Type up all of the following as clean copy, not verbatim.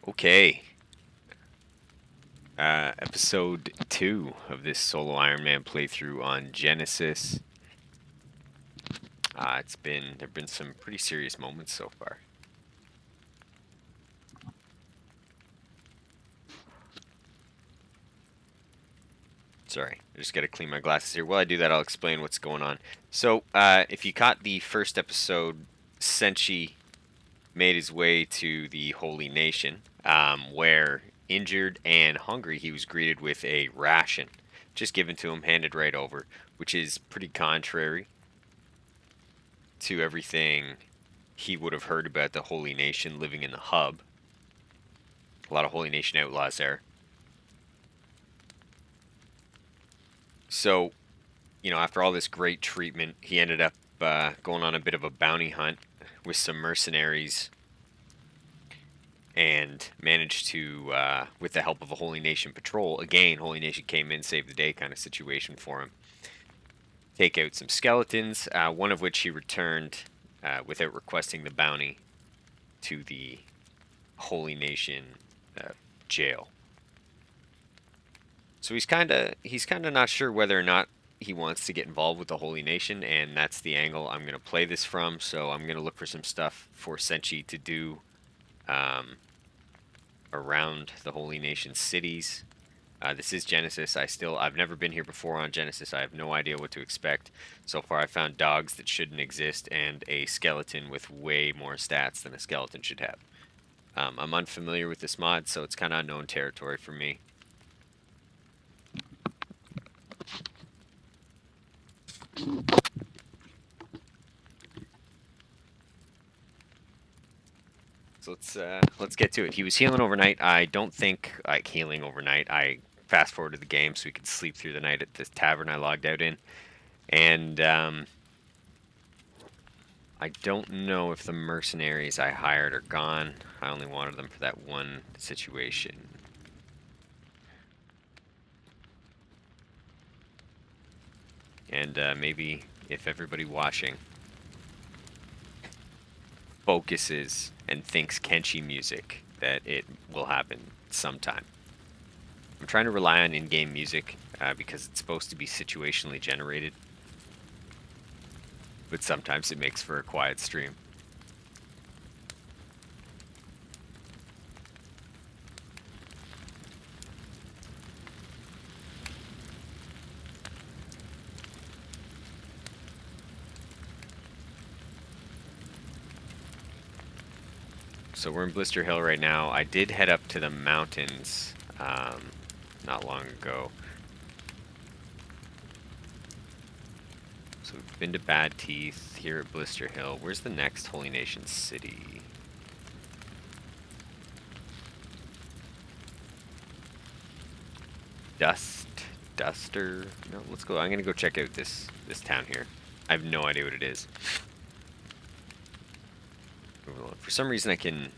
Okay. Episode 2 of this Solo Ironman playthrough on Genesis. There've been some pretty serious moments so far. Sorry, I just gotta clean my glasses here. While I do that, I'll explain what's going on. So, if you caught the first episode, Senshi made his way to the Holy Nation, where, injured and hungry, he was greeted with a ration, just given to him, handed right over, which is pretty contrary to everything he would have heard about the Holy Nation living in the hub. A lot of Holy Nation outlaws there. So, after all this great treatment, he ended up going on a bit of a bounty hunt with some mercenaries and managed to, with the help of a Holy Nation patrol, again, Holy Nation came in, saved the day kind of situation for him, take out some skeletons, one of which he returned without requesting the bounty to the Holy Nation jail. So he's kind of not sure whether or not he wants to get involved with the Holy Nation, and that's the angle I'm going to play this from. So I'm going to look for some stuff for Senshi to do around the Holy Nation cities. This is Genesis. I've never been here before on Genesis. I have no idea what to expect. So far, I found dogs that shouldn't exist and a skeleton with way more stats than a skeleton should have. I'm unfamiliar with this mod, so it's kind of unknown territory for me. So let's get to it. He was healing overnight. I don't think like healing overnight. I fast forwarded the game so he could sleep through the night at this tavern I logged out in, and I don't know if the mercenaries I hired are gone. I only wanted them for that one situation. And maybe if everybody watching focuses and thinks Kenshi music, that it will happen sometime. I'm trying to rely on in-game music because it's supposed to be situationally generated, but sometimes it makes for a quiet stream. So we're in Blister Hill right now. I did head up to the mountains not long ago. So we've been to Bad Teeth, here at Blister Hill. Where's the next Holy Nation city? Duster? No, let's go. I'm gonna go check out this town here. I have no idea what it is. For some reason I can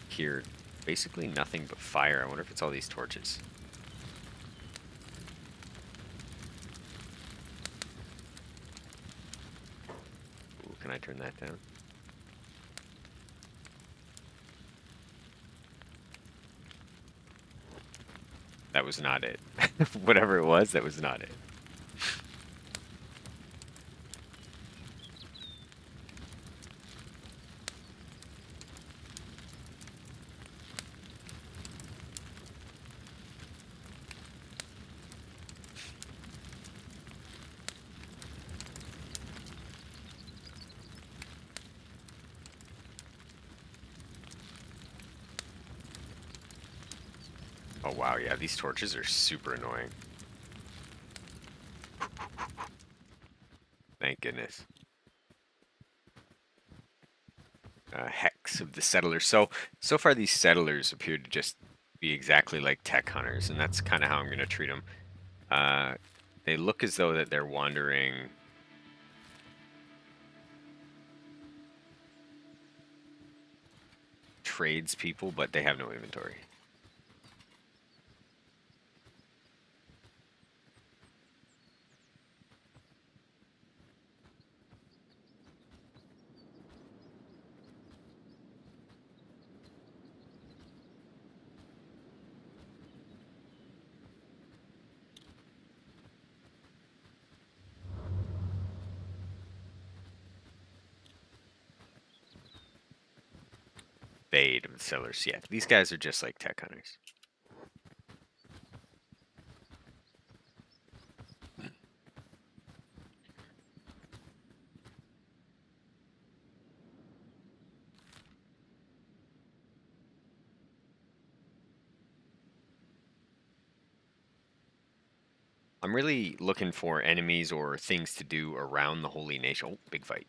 hear basically nothing but fire. I wonder if it's all these torches. Ooh, can I turn that down? That was not it. Whatever it was, that was not it. Oh wow, yeah, these torches are super annoying. Thank goodness. Hex of the settlers. So far these settlers appear to just be exactly like tech hunters, and that's kind of how I'm going to treat them. They look as though that they're wandering tradespeople, but they have no inventory. Fade of the Settlers. Yeah, these guys are just like tech hunters. I'm really looking for enemies or things to do around the Holy Nation. Oh, big fight.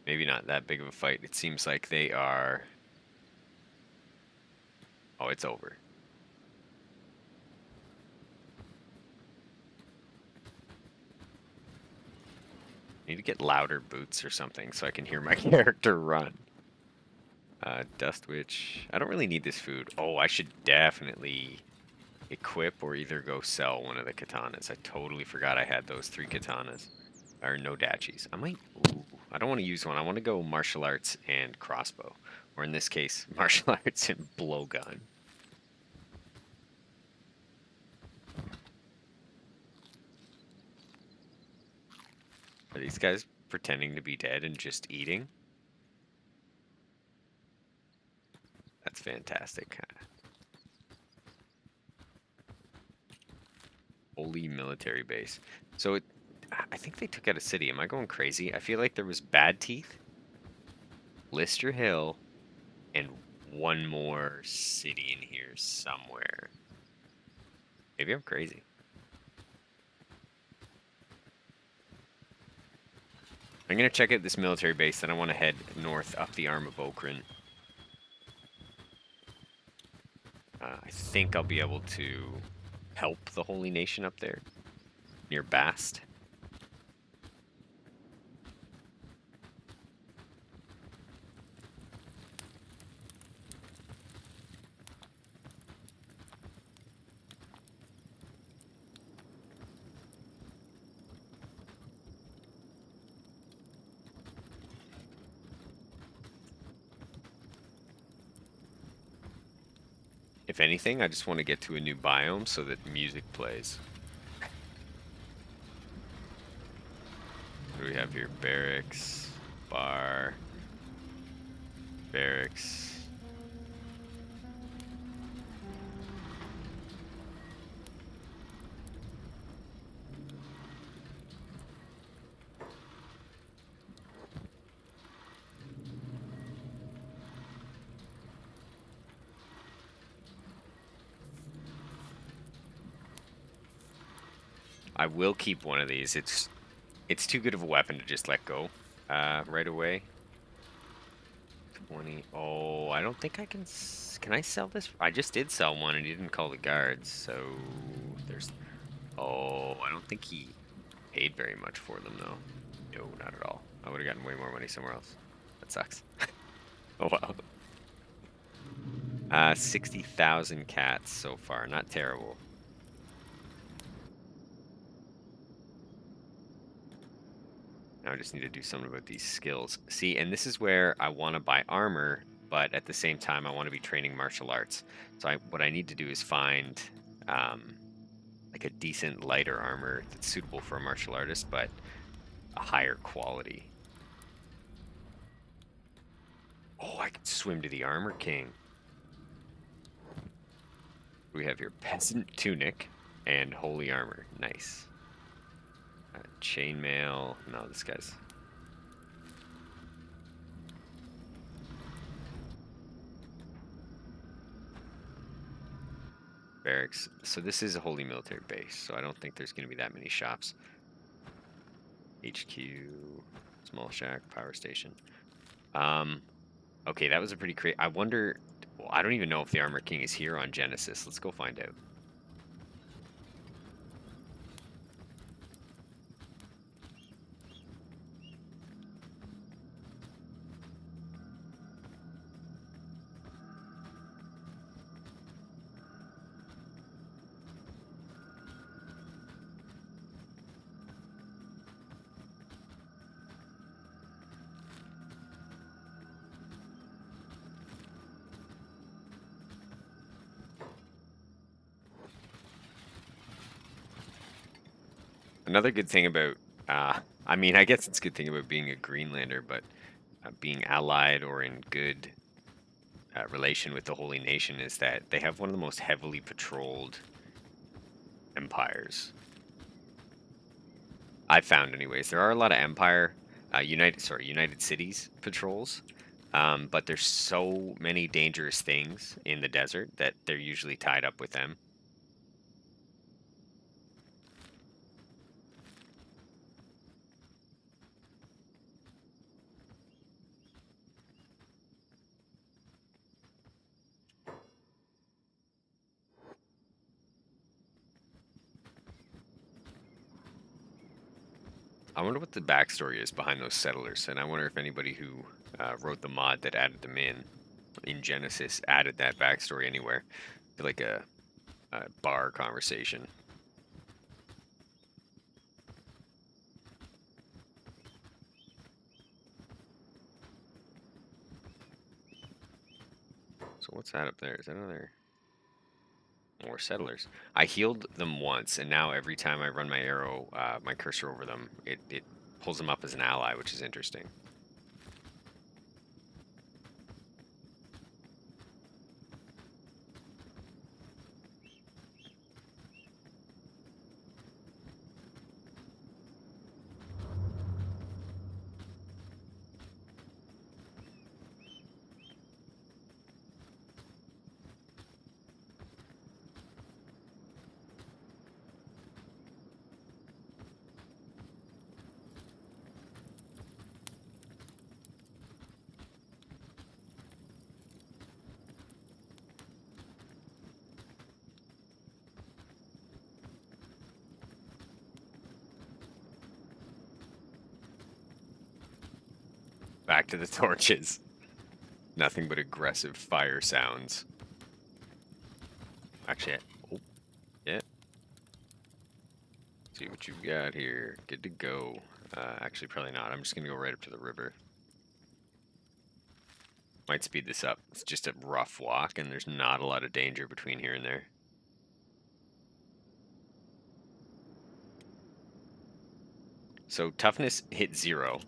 Maybe not that big of a fight. It seems like they are... Oh, it's over. Need to get louder boots or something so I can hear my character run. Dust Witch. I don't really need this food. Oh, I should definitely equip or either go sell one of the katanas. I totally forgot I had those 3 katanas. Or no dachis. I might... Ooh, I don't want to use one. I want to go martial arts and crossbow. Or in this case, martial arts and blowgun. Are these guys pretending to be dead and just eating? That's fantastic. Holy military base. So I think they took out a city. Am I going crazy? I feel like there was Bad Teeth, Lister Hill, and one more city in here somewhere. Maybe I'm crazy. I'm going to check out this military base, then I want to head north up the arm of Okran. I think I'll be able to help the Holy Nation up there, near Bast. If anything, I just want to get to a new biome so that music plays. What do we have here? Barracks, bar, barracks. I will keep one of these. It's too good of a weapon to just let go right away. 20. Oh, I don't think I can... Can I sell this? I just did sell one and he didn't call the guards, so there's... Oh, I don't think he paid very much for them, though. No, not at all. I would have gotten way more money somewhere else. That sucks. Oh, wow. 60,000 cats so far. Not terrible. Now I just need to do something about these skills. See, and this is where I want to buy armor, but at the same time, I want to be training martial arts. So what I need to do is find like a decent lighter armor that's suitable for a martial artist, but a higher quality. Oh, I can swim to the Armor King. We have here Peasant Tunic and Holy Armor. Nice. Chainmail. No, this guy's... Barracks. So this is a holy military base, so I don't think there's going to be that many shops. HQ, small shack, power station. Okay, that was a pretty crazy... I wonder... Well, I don't even know if the Armor King is here on Genesis. Let's go find out. Another good thing about I mean, I guess it's a good thing about being a Greenlander, but being allied or in good relation with the Holy Nation is that they have one of the most heavily patrolled empires. I've found, anyways. There are a lot of United Cities patrols, but there's so many dangerous things in the desert that they're usually tied up with them. I wonder what the backstory is behind those settlers, and I wonder if anybody who wrote the mod that added them in Genesis added that backstory anywhere, like a bar conversation. So what's that up there? Is that another more settlers? I healed them once, and now every time I run my arrow, my cursor over them, it pulls them up as an ally, which is interesting. Back to the torches. Nothing but aggressive fire sounds. Actually, oh, yeah. See what you've got here. Good to go. Actually, probably not. I'm just gonna go right up to the river. Might speed this up. It's just a rough walk, and there's not a lot of danger between here and there. So toughness hit 0.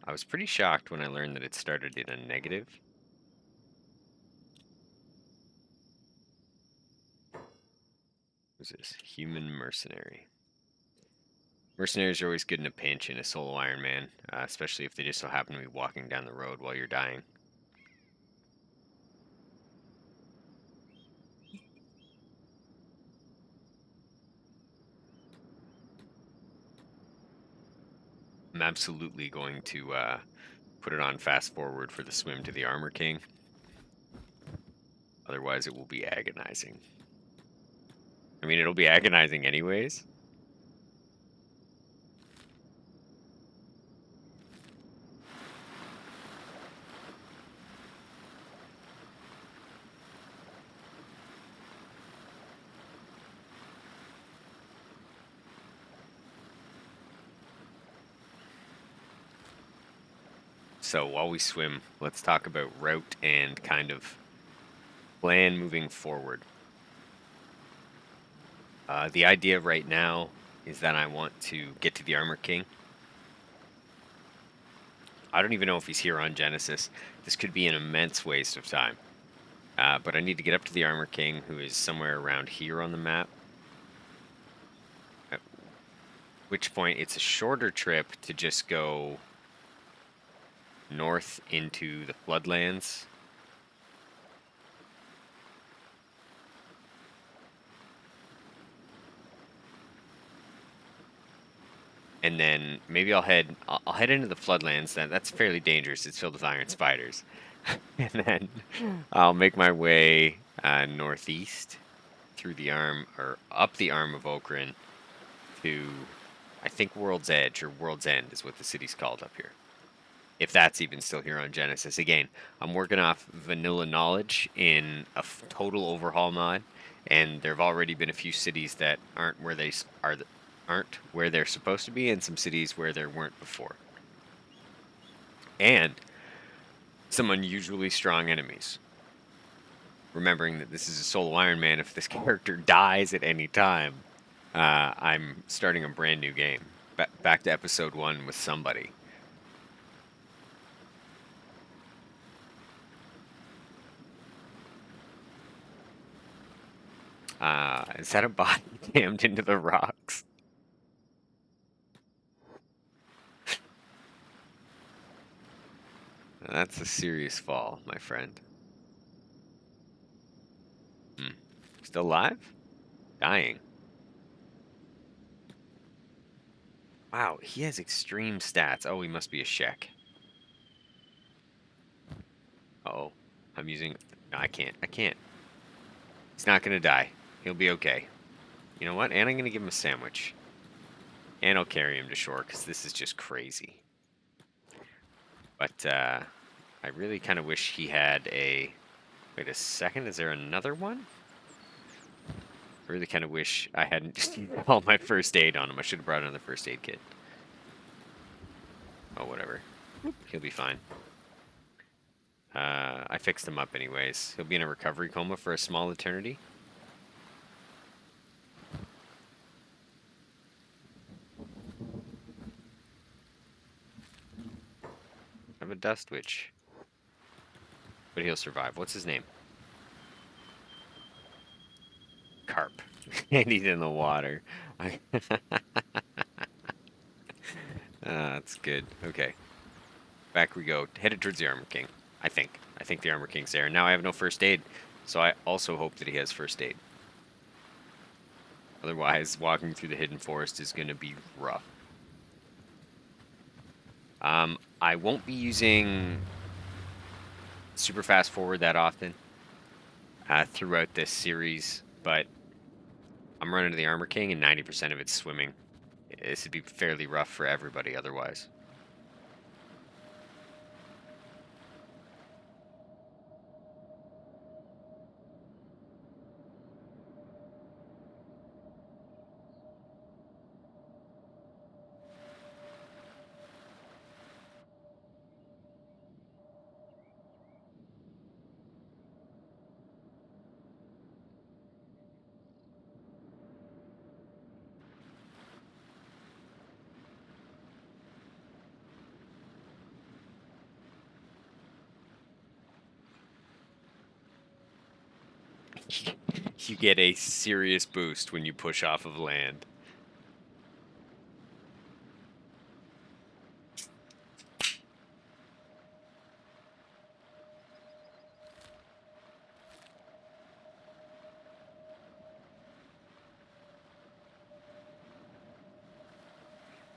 I was pretty shocked when I learned that it started in a negative. Who's this? Human mercenary. Mercenaries are always good in a pinch in a solo Ironman, especially if they just so happen to be walking down the road while you're dying. I'm absolutely going to put it on fast forward for the swim to the Armor King. Otherwise, it will be agonizing. I mean, it'll be agonizing anyways. So while we swim, let's talk about route and kind of plan moving forward. The idea right now is that I want to get to the Armor King. I don't even know if he's here on Genesis. This could be an immense waste of time. But I need to get up to the Armor King, who is somewhere around here on the map. At which point, it's a shorter trip to just go north into the Floodlands. And then maybe I'll head into the Floodlands. That's fairly dangerous. It's filled with iron spiders. And then I'll make my way northeast through the arm, or up the arm of Okran to, I think, World's Edge, or World's End is what the city's called up here. If that's even still here on Genesis. Again, I'm working off vanilla knowledge in a total overhaul mod, and there have already been a few cities that aren't where they aren't where they're supposed to be, and some cities where there weren't before. And some unusually strong enemies. Remembering that this is a solo Ironman, if this character dies at any time, I'm starting a brand new game. back to episode 1 with somebody. Is that a body jammed into the rocks? That's a serious fall, my friend. Still alive? Dying. Wow, he has extreme stats. Oh, he must be a Shek. Uh-oh. I'm using... No, I can't. I can't. He's not going to die. He'll be okay. You know what? And I'm going to give him a sandwich. And I'll carry him to shore, because this is just crazy. But, I really kind of wish he had a... Wait a second, is there another one? I really kind of wish I hadn't just used all my first aid on him. I should have brought another first aid kit. Oh, whatever. He'll be fine. I fixed him up anyways. He'll be in a recovery coma for a small eternity. I have a dust witch. But he'll survive. What's his name? Carp. And he's in the water. That's good. Okay. Back we go. Headed towards the Armor King. I think. I think the Armor King's there. Now I have no first aid. So I also hope that he has first aid. Otherwise, walking through the hidden forest is going to be rough. I won't be using super fast forward that often throughout this series, but I'm running to the Armor King and 90% of it's swimming. This would be fairly rough for everybody otherwise. You get a serious boost when you push off of land.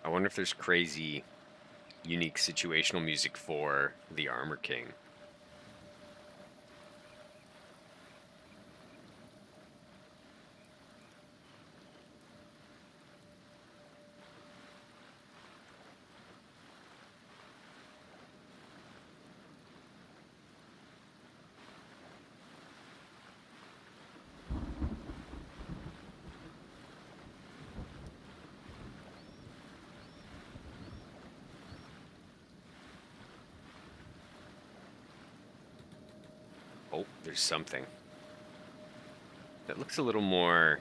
I wonder if there's crazy, unique situational music for the Armor King. Oh, there's something. That looks a little more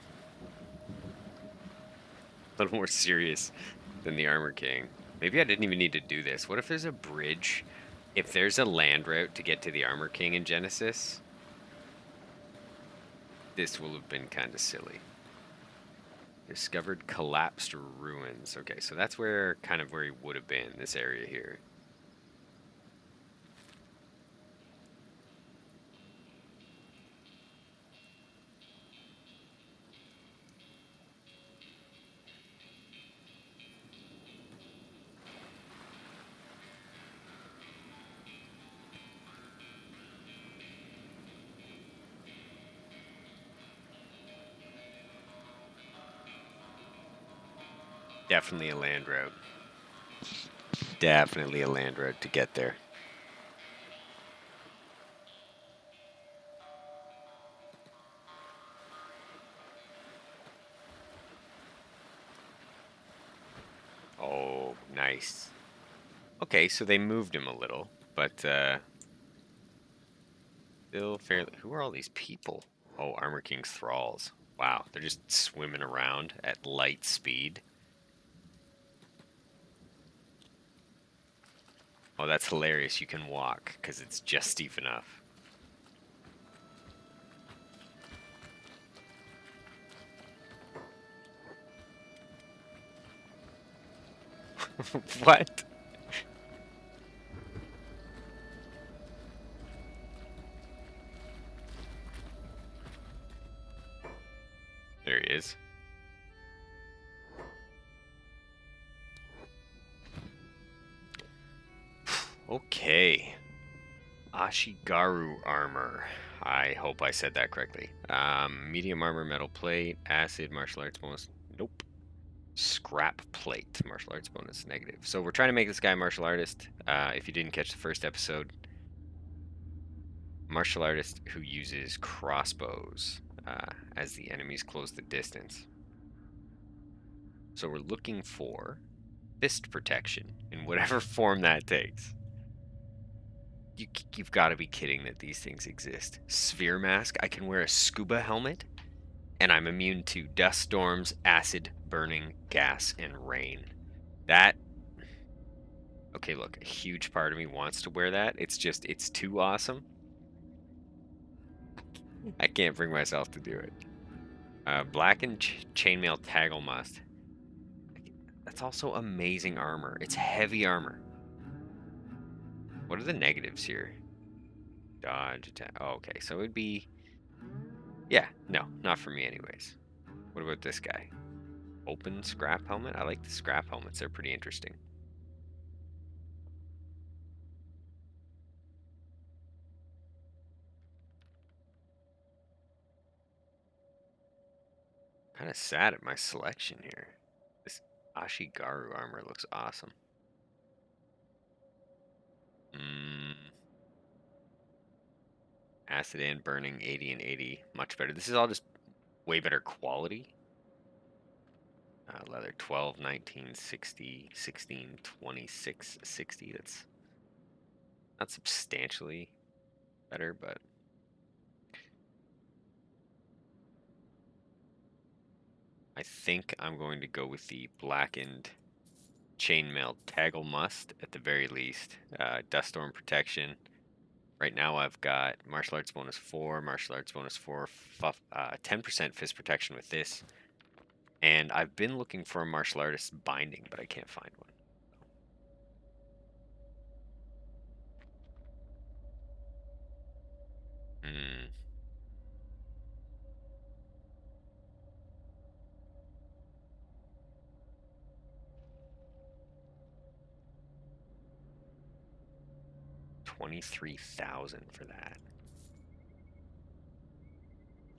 serious than the Armor King. Maybe I didn't even need to do this. What if there's a bridge? If there's a land route to get to the Armor King in Genesis, this will have been kind of silly. Discovered collapsed ruins. Okay, so that's where he would have been, this area here. Definitely a land route. Definitely a land route to get there. Oh, nice. Okay, so they moved him a little, but still fairly... Who are all these people? Oh, Armor King's thralls. Wow, they're just swimming around at light speed. Oh, that's hilarious. You can walk because it's just steep enough. What? There he is. Okay. Ashigaru armor. I hope I said that correctly. Medium armor, metal plate, acid, martial arts bonus. Nope. Scrap plate, martial arts bonus negative. So we're trying to make this guy a martial artist. If you didn't catch the first episode, martial artist who uses crossbows as the enemies close the distance. So we're looking for fist protection in whatever form that takes. You've got to be kidding that these things exist. Sphere mask. I can wear a scuba helmet, and I'm immune to dust storms, acid, burning, gas, and rain. That. Okay, look, a huge part of me wants to wear that. It's too awesome. I can't bring myself to do it. Blackened chainmail taggle must. That's also amazing armor. It's heavy armor. What are the negatives here? Dodge, attack. Oh, okay, so it would be... Yeah, no, not for me anyways. What about this guy? Open scrap helmet? I like the scrap helmets. They're pretty interesting. Kind of sad at my selection here. This Ashigaru armor looks awesome. Acid and burning, 80 and 80. Much better. This is all just way better quality. Leather 12, 19, 60, 16, 26, 60. That's not substantially better, but I think I'm going to go with the blackened chainmail taggle must at the very least. Dust storm protection. Right now I've got martial arts bonus 4, martial arts bonus 4, 10% fist protection with this. And I've been looking for a martial artist binding, but I can't find one. 23,000 for that.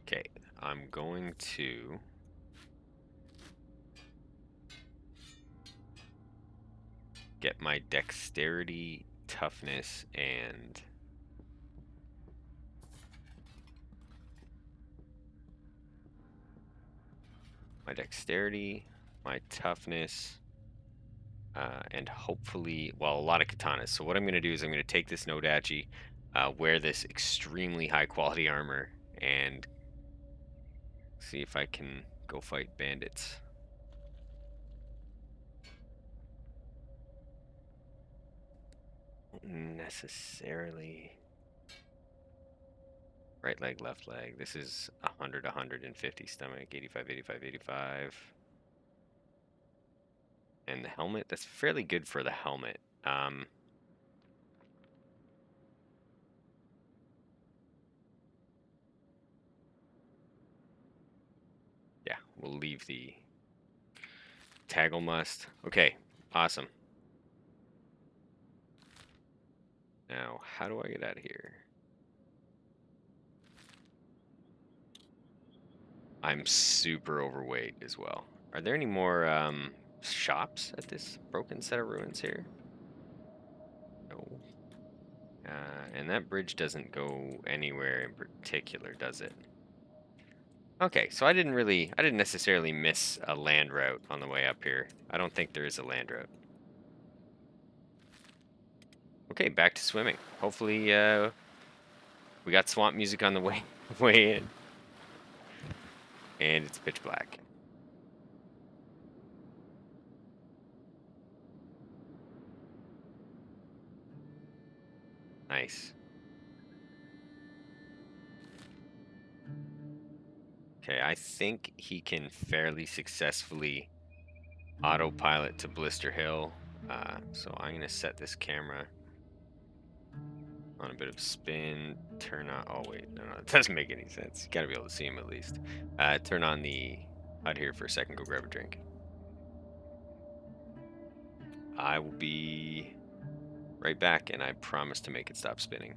Okay, I'm going to get my dexterity, toughness, and my dexterity, my toughness, and hopefully, well, a lot of katanas. So what I'm going to do is I'm going to take this Nodachi, wear this extremely high quality armor, and see if I can go fight bandits. Necessarily right leg, left leg. This is 100, 150 stomach, 85, 85, 85. And the helmet, that's fairly good for the helmet. Yeah, we'll leave the taggle must. Okay, awesome. Now, how do I get out of here? I'm super overweight as well. Are there any more shops at this broken set of ruins here? No. And that bridge doesn't go anywhere in particular, does it? Okay, so I didn't necessarily miss a land route on the way up here. I don't think there is a land route. Okay, back to swimming. Hopefully, we got swamp music on the way in. And it's pitch black. Nice. Okay, I think he can fairly successfully autopilot to Blister Hill. So I'm going to set this camera on a bit of spin. Turn on... Oh, wait. No, that doesn't make any sense. You got to be able to see him at least. Turn on the HUD here for a second. Go grab a drink. I will be right back, and I promise to make it stop spinning.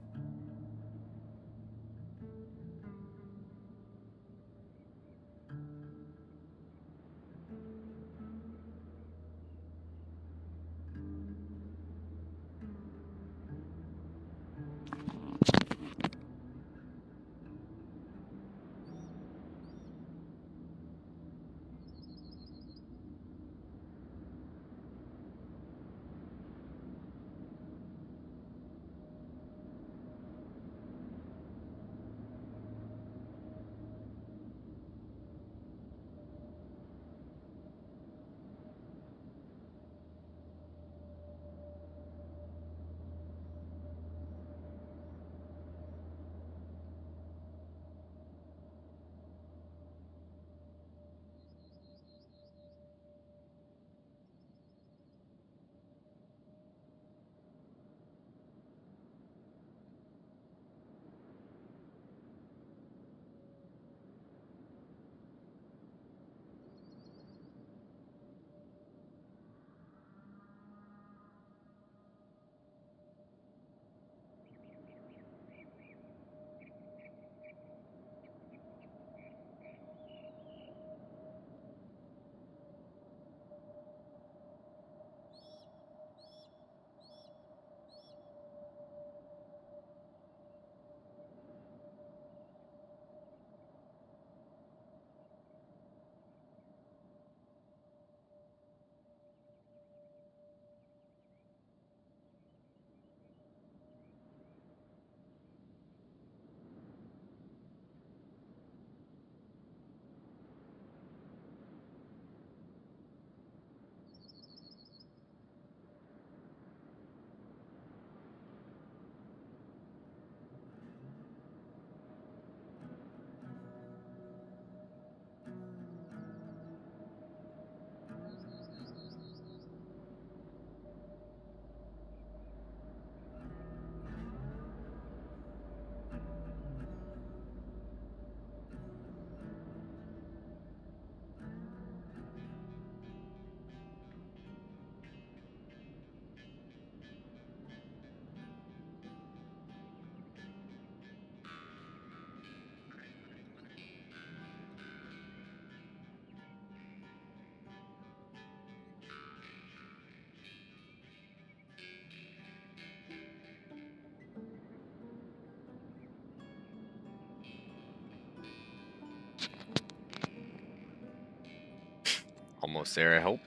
Almost there, I hope.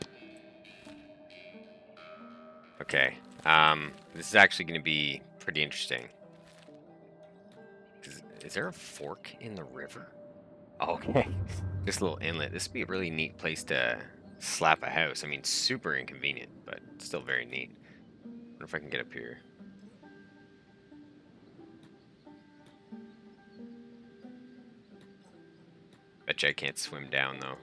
Okay. This is actually going to be pretty interesting. Is there a fork in the river? Oh, okay. Just a little inlet. This would be a really neat place to slap a house. I mean, super inconvenient, but still very neat. Wonder if I can get up here. Betcha I can't swim down, though.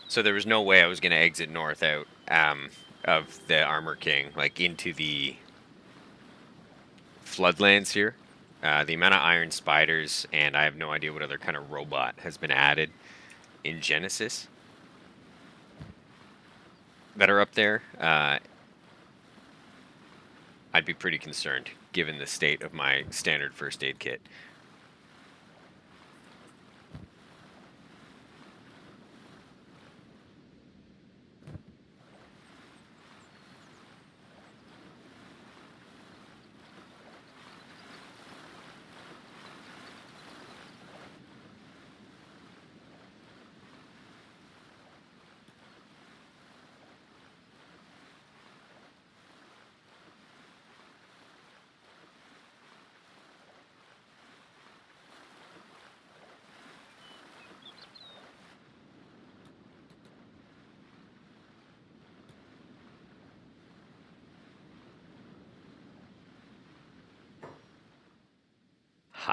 So there was no way I was going to exit north out of the Armor King, like into the floodlands here. The amount of iron spiders, and I have no idea what other kind of robot has been added in Genesis that are up there. I'd be pretty concerned given the state of my standard first aid kit.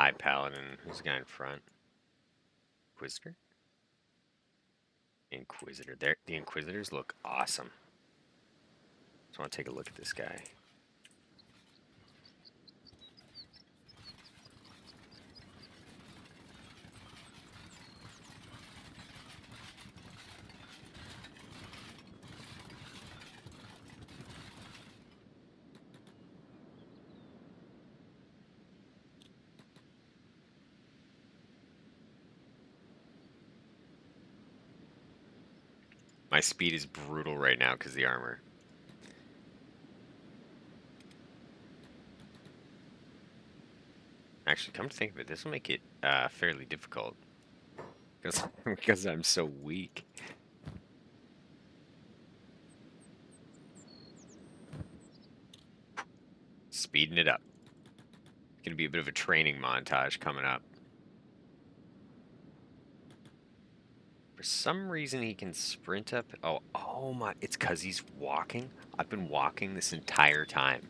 high paladin. Who's the guy in front? Inquisitor? Inquisitor. There, the Inquisitors look awesome. Just want to take a look at this guy. My speed is brutal right now because of the armor. Actually, come to think of it, this will make it fairly difficult because I'm so weak. Speeding it up. It's gonna be a bit of a training montage coming up. For some reason, he can sprint up. Oh my! It's because he's walking. I've been walking this entire time.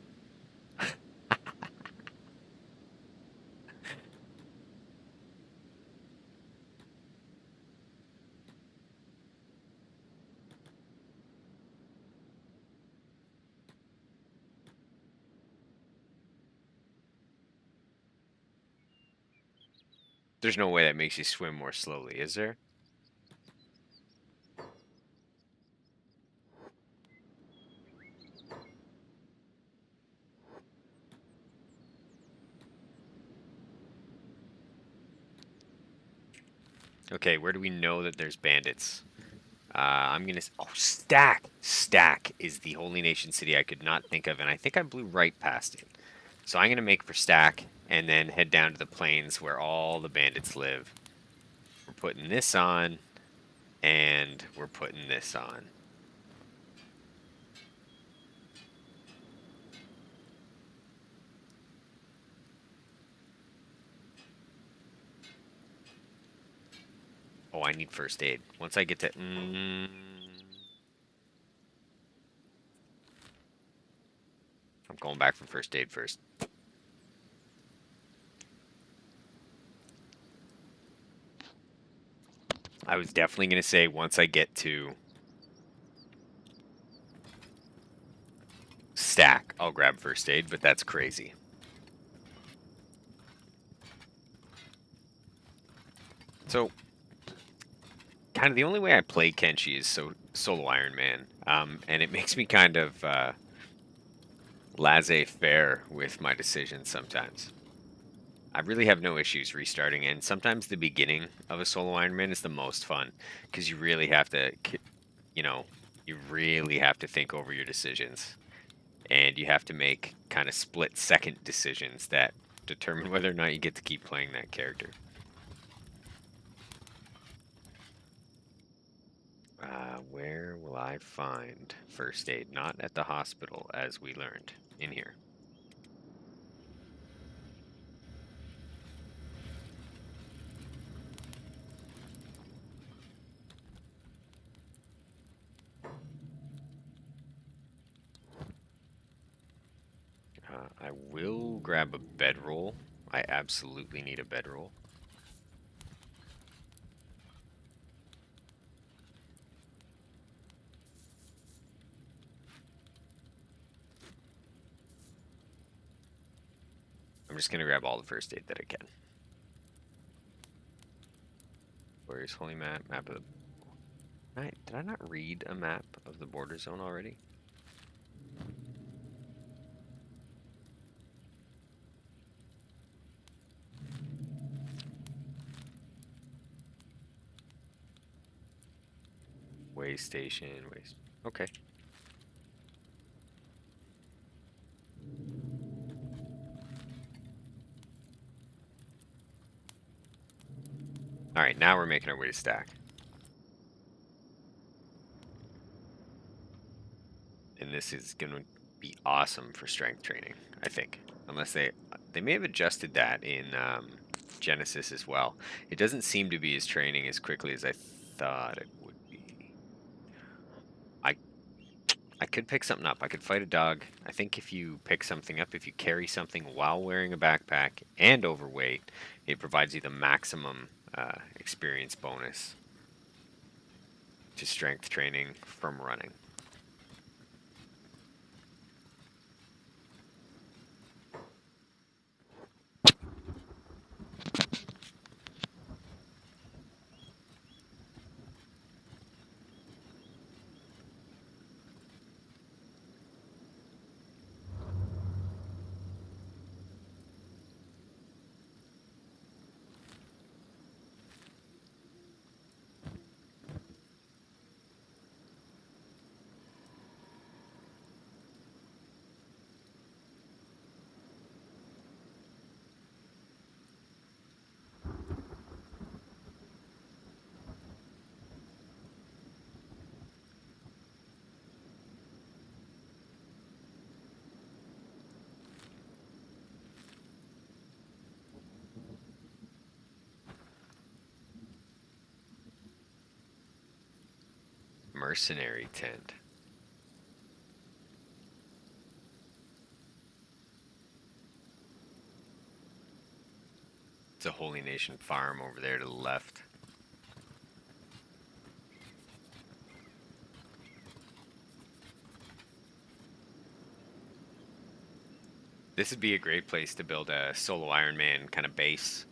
There's no way that makes you swim more slowly, is there? Okay, where do we know that there's bandits? I'm gonna. Oh, Stack! Stack is the Holy Nation city I could not think of, and I think I blew right past it. So I'm gonna make for Stack and then head down to the plains where all the bandits live. We're putting this on, and we're putting this on. Oh, I need first aid. Once I get to... I'm going back for first aid first. I was definitely going to say once I get to Stack, I'll grab first aid, but that's crazy. So, kind of the only way I play Kenshi is Solo Ironman, and it makes me kind of laissez-faire with my decisions sometimes. I really have no issues restarting, and sometimes the beginning of a Solo Ironman is the most fun because you really have to, you really have to think over your decisions, and you have to make kind of split-second decisions that determine whether or not you get to keep playing that character. Where will I find first aid? Not at the hospital, as we learned in here. I will grab a bedroll. I absolutely need a bedroll. I'm just going to grab all the first aid that I can. Where's Holy Map? Map of the... Did I not read a map of the border zone already? Way station, ways. Okay. Alright, now we're making our way to Stack. And this is going to be awesome for strength training, I think. Unless they may have adjusted that in Genesis as well. It doesn't seem to be as training as quickly as I thought it would be. I could pick something up. I could fight a dog. I think if you pick something up, if you carry something while wearing a backpack and overweight, it provides you the maximum experience bonus to strength training from running. Mercenary tent. It's a Holy Nation farm over there to the left. This would be a great place to build a Solo Ironman kind of base.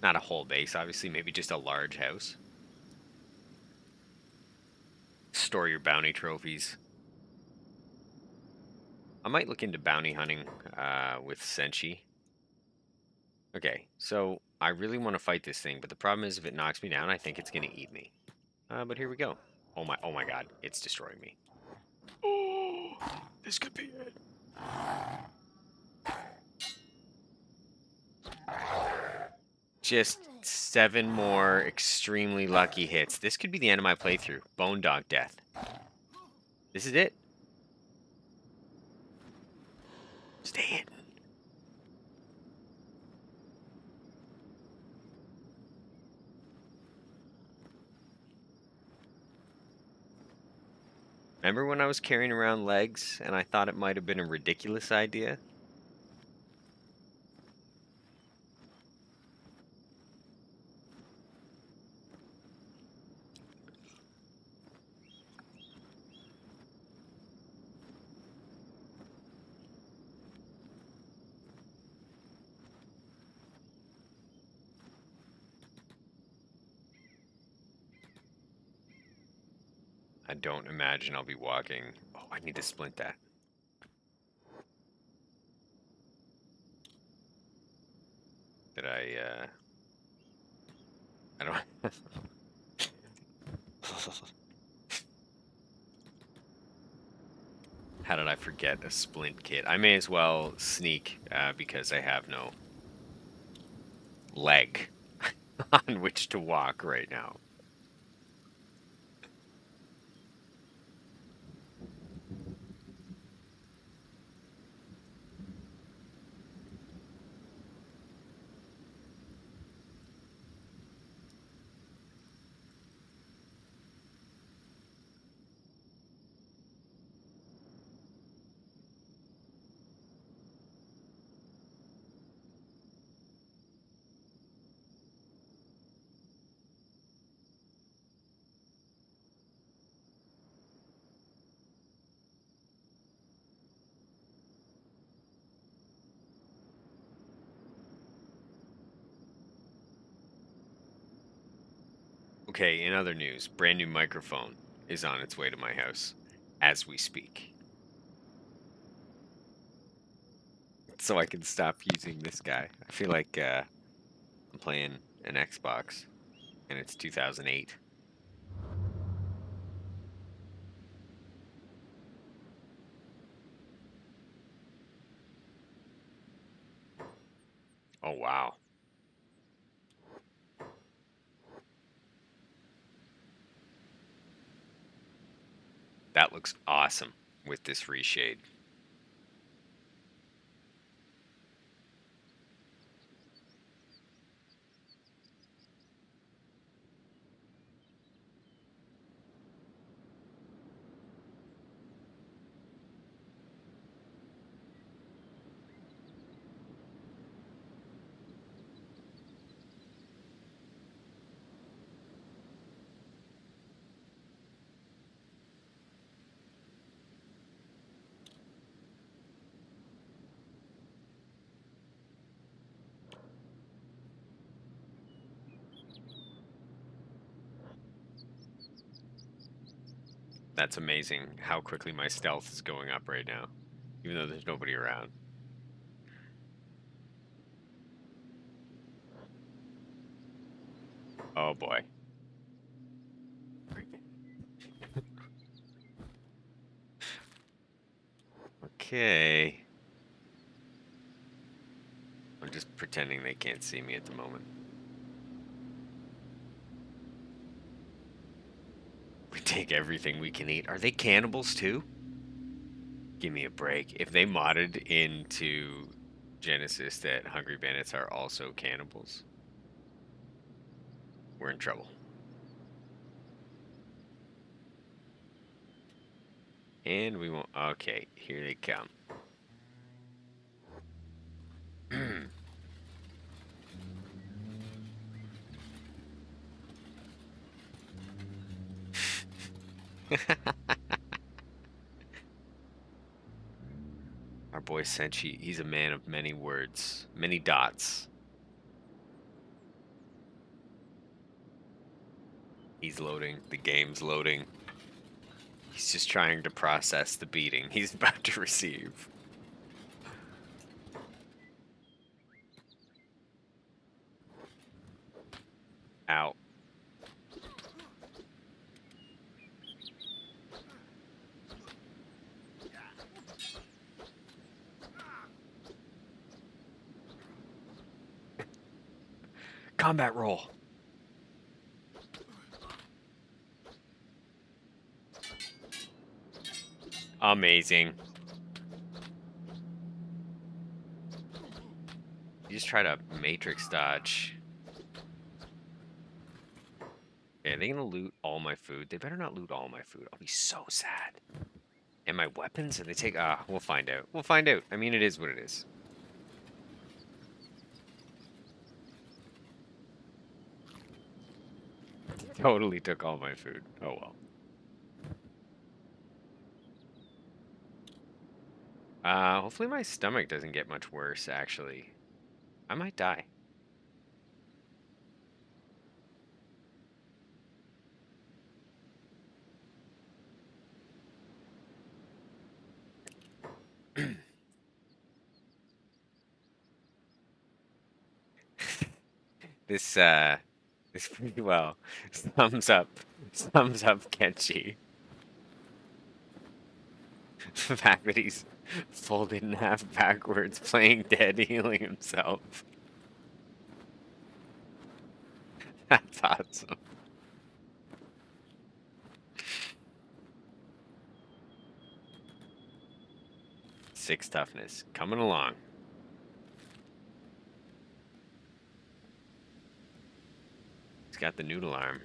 Not a whole base, obviously, maybe just a large house. Store your bounty trophies. I might look into bounty hunting with Senshi. Okay, so I really want to fight this thing, but the problem is if it knocks me down, I think it's going to eat me. But here we go. Oh my god, it's destroying me. Oh, this could be it. Just 7 more extremely lucky hits. This could be the end of my playthrough. Bone dog death. This is it. Stay hidden. Remember when I was carrying around legs and I thought it might have been a ridiculous idea? I don't imagine I'll be walking. Oh, I need to splint that. Did I don't... How did I forget a splint kit? I may as well sneak because I have no leg on which to walk right now. Okay, in other news, brand new microphone is on its way to my house as we speak. So I can stop using this guy. I feel like I'm playing an Xbox and it's 2008. Oh, wow. That looks awesome with this reshade. That's amazing how quickly my stealth is going up right now, even though there's nobody around. Oh boy. Okay. I'm just pretending they can't see me at the moment. We take everything we can eat. Are they cannibals too? Give me a break. If they modded into Genesis that Hungry Bandits are also cannibals, we're in trouble. And we won't. Okay, here they come. Our boy Senshi, he's a man of many words, many dots. He's loading. The game's loading. He's just trying to process the beating he's about to receive. Ow. Combat roll. Amazing. You just try to matrix dodge. Okay, are they gonna loot all my food? They better not loot all my food. I'll be so sad. And my weapons? And they take... we'll find out. We'll find out. I mean, it is what it is. Totally took all my food. Oh well. Hopefully my stomach doesn't get much worse, actually. I might die. This pretty well. Thumbs up. Thumbs up, Kenshi. The fact that he's folded in half backwards, playing dead, healing himself. That's awesome. Six toughness. Coming along. He's got the noodle arm.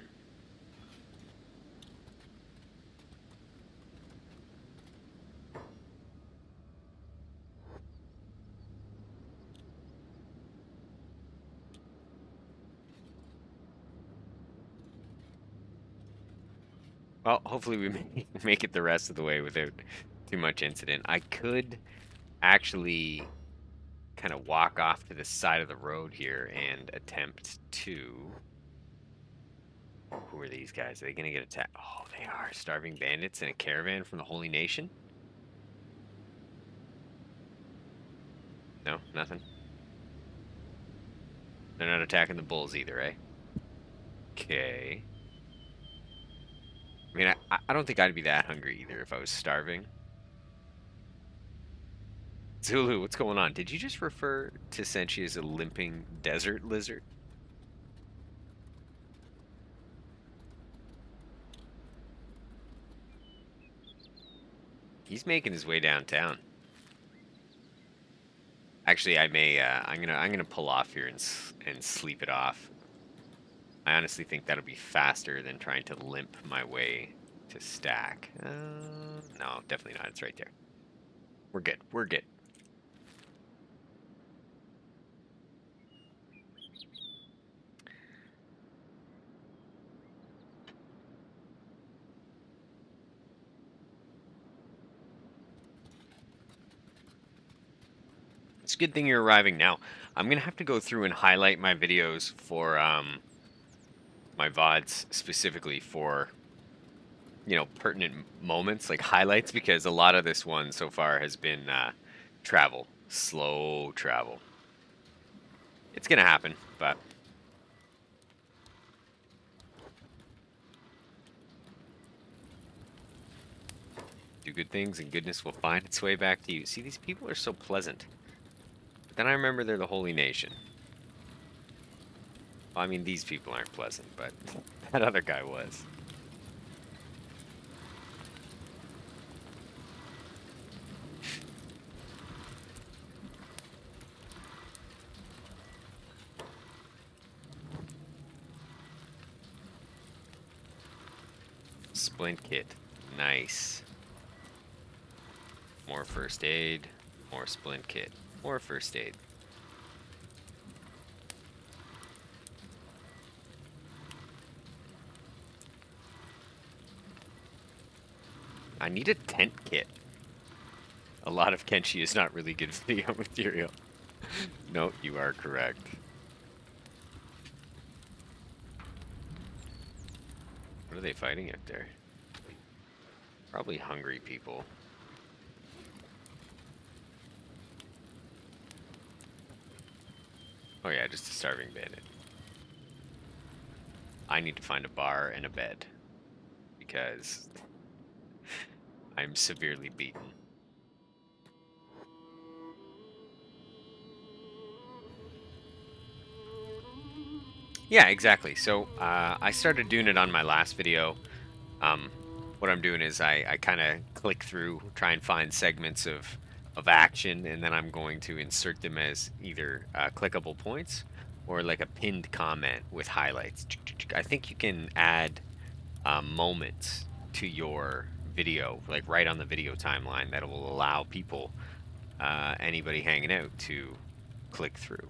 Well, hopefully we make it the rest of the way without too much incident. I could actually kind of walk off to the side of the road here and attempt to... Who are these guys? Are they going to get attacked? Oh, they are. Starving bandits in a caravan from the Holy Nation? No, nothing. They're not attacking the bulls either, eh? Okay. I mean, I don't think I'd be that hungry either if I was starving. Zulu, what's going on? Did you just refer to Senshi as a limping desert lizard? He's making his way downtown. Actually, I may. I'm gonna pull off here and sleep it off. I honestly think that'll be faster than trying to limp my way to stack. No, definitely not. It's right there. We're good. We're good. It's a good thing you're arriving now. I'm gonna have to go through and highlight my videos for my VODs specifically for pertinent moments, like highlights, because a lot of this one so far has been travel, slow travel. It's gonna happen, but do good things and goodness will find its way back to you. See, these people are so pleasant. But then I remember they're the holy nation. Well, I mean, these people aren't pleasant, but that other guy was. Splint kit. Nice. More first aid. More splint kit. More first aid. I need a tent kit. A lot of Kenshi is not really good video material. No, you are correct. What are they fighting out there? Probably hungry people. Oh yeah, just a starving bandit. I need to find a bar and a bed. Because I'm severely beaten. Yeah, exactly. So I started doing it on my last video. What I'm doing is I kind of click through, try and find segments of action, and then I'm going to insert them as either clickable points or like a pinned comment with highlights. I think you can add moments to your video, like right on the video timeline, that will allow people, anybody hanging out, to click through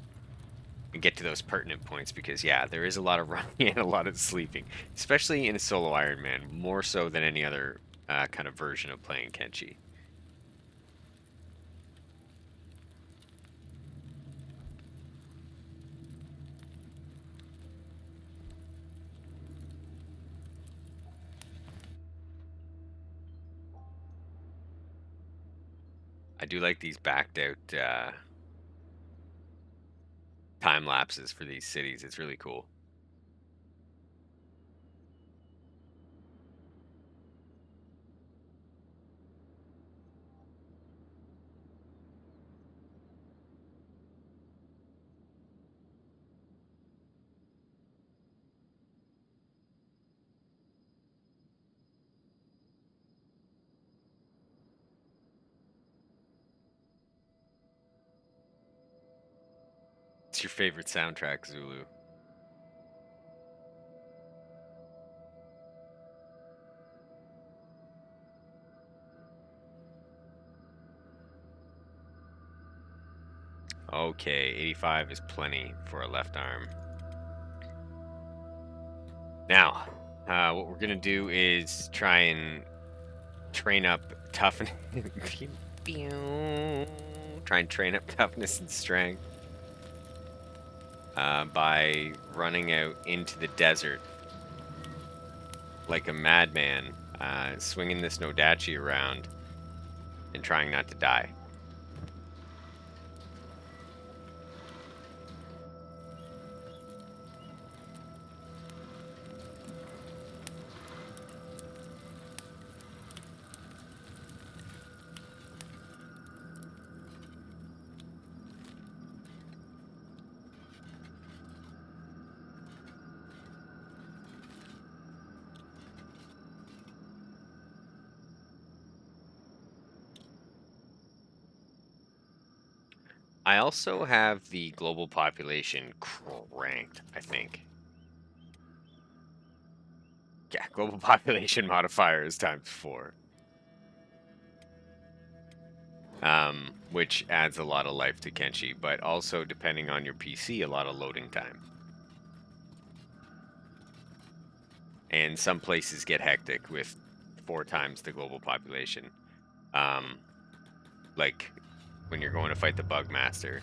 and get to those pertinent points, because yeah, there is a lot of running and a lot of sleeping, especially in a solo Ironman, more so than any other kind of version of playing Kenshi. I do like these backed out time lapses for these cities. It's really cool. What's your favorite soundtrack, Zulu? Okay, 85 is plenty for a left arm. Now, what we're gonna do is try and train up toughness. Try and train up toughness and strength by running out into the desert like a madman, swinging this Nodachi around and trying not to die. I also have the global population cranked, I think. Yeah, global population modifier is ×4. Which adds a lot of life to Kenshi, but also, depending on your PC, a lot of loading time. And some places get hectic with 4 times the global population. Like when you're going to fight the Bugmaster,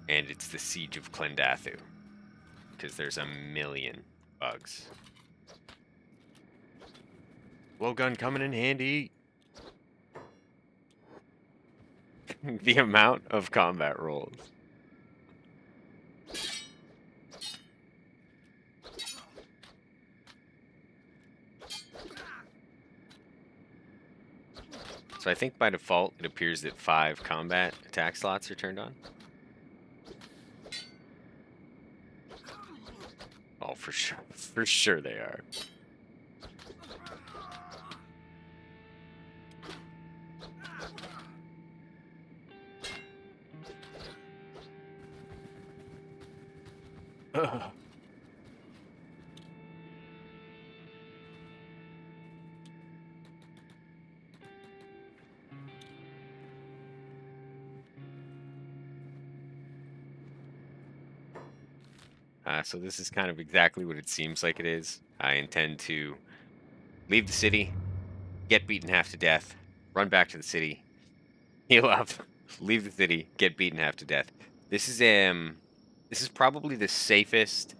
and it's the Siege of Clendathu, because there's a million bugs. Blowgun coming in handy. The amount of combat rolls. So I think by default, it appears that 5 combat attack slots are turned on. Oh, for sure. For sure they are. So this is kind of exactly what it seems like it is. I intend to leave the city, get beaten half to death, run back to the city, heal up, leave the city, get beaten half to death. This is probably the safest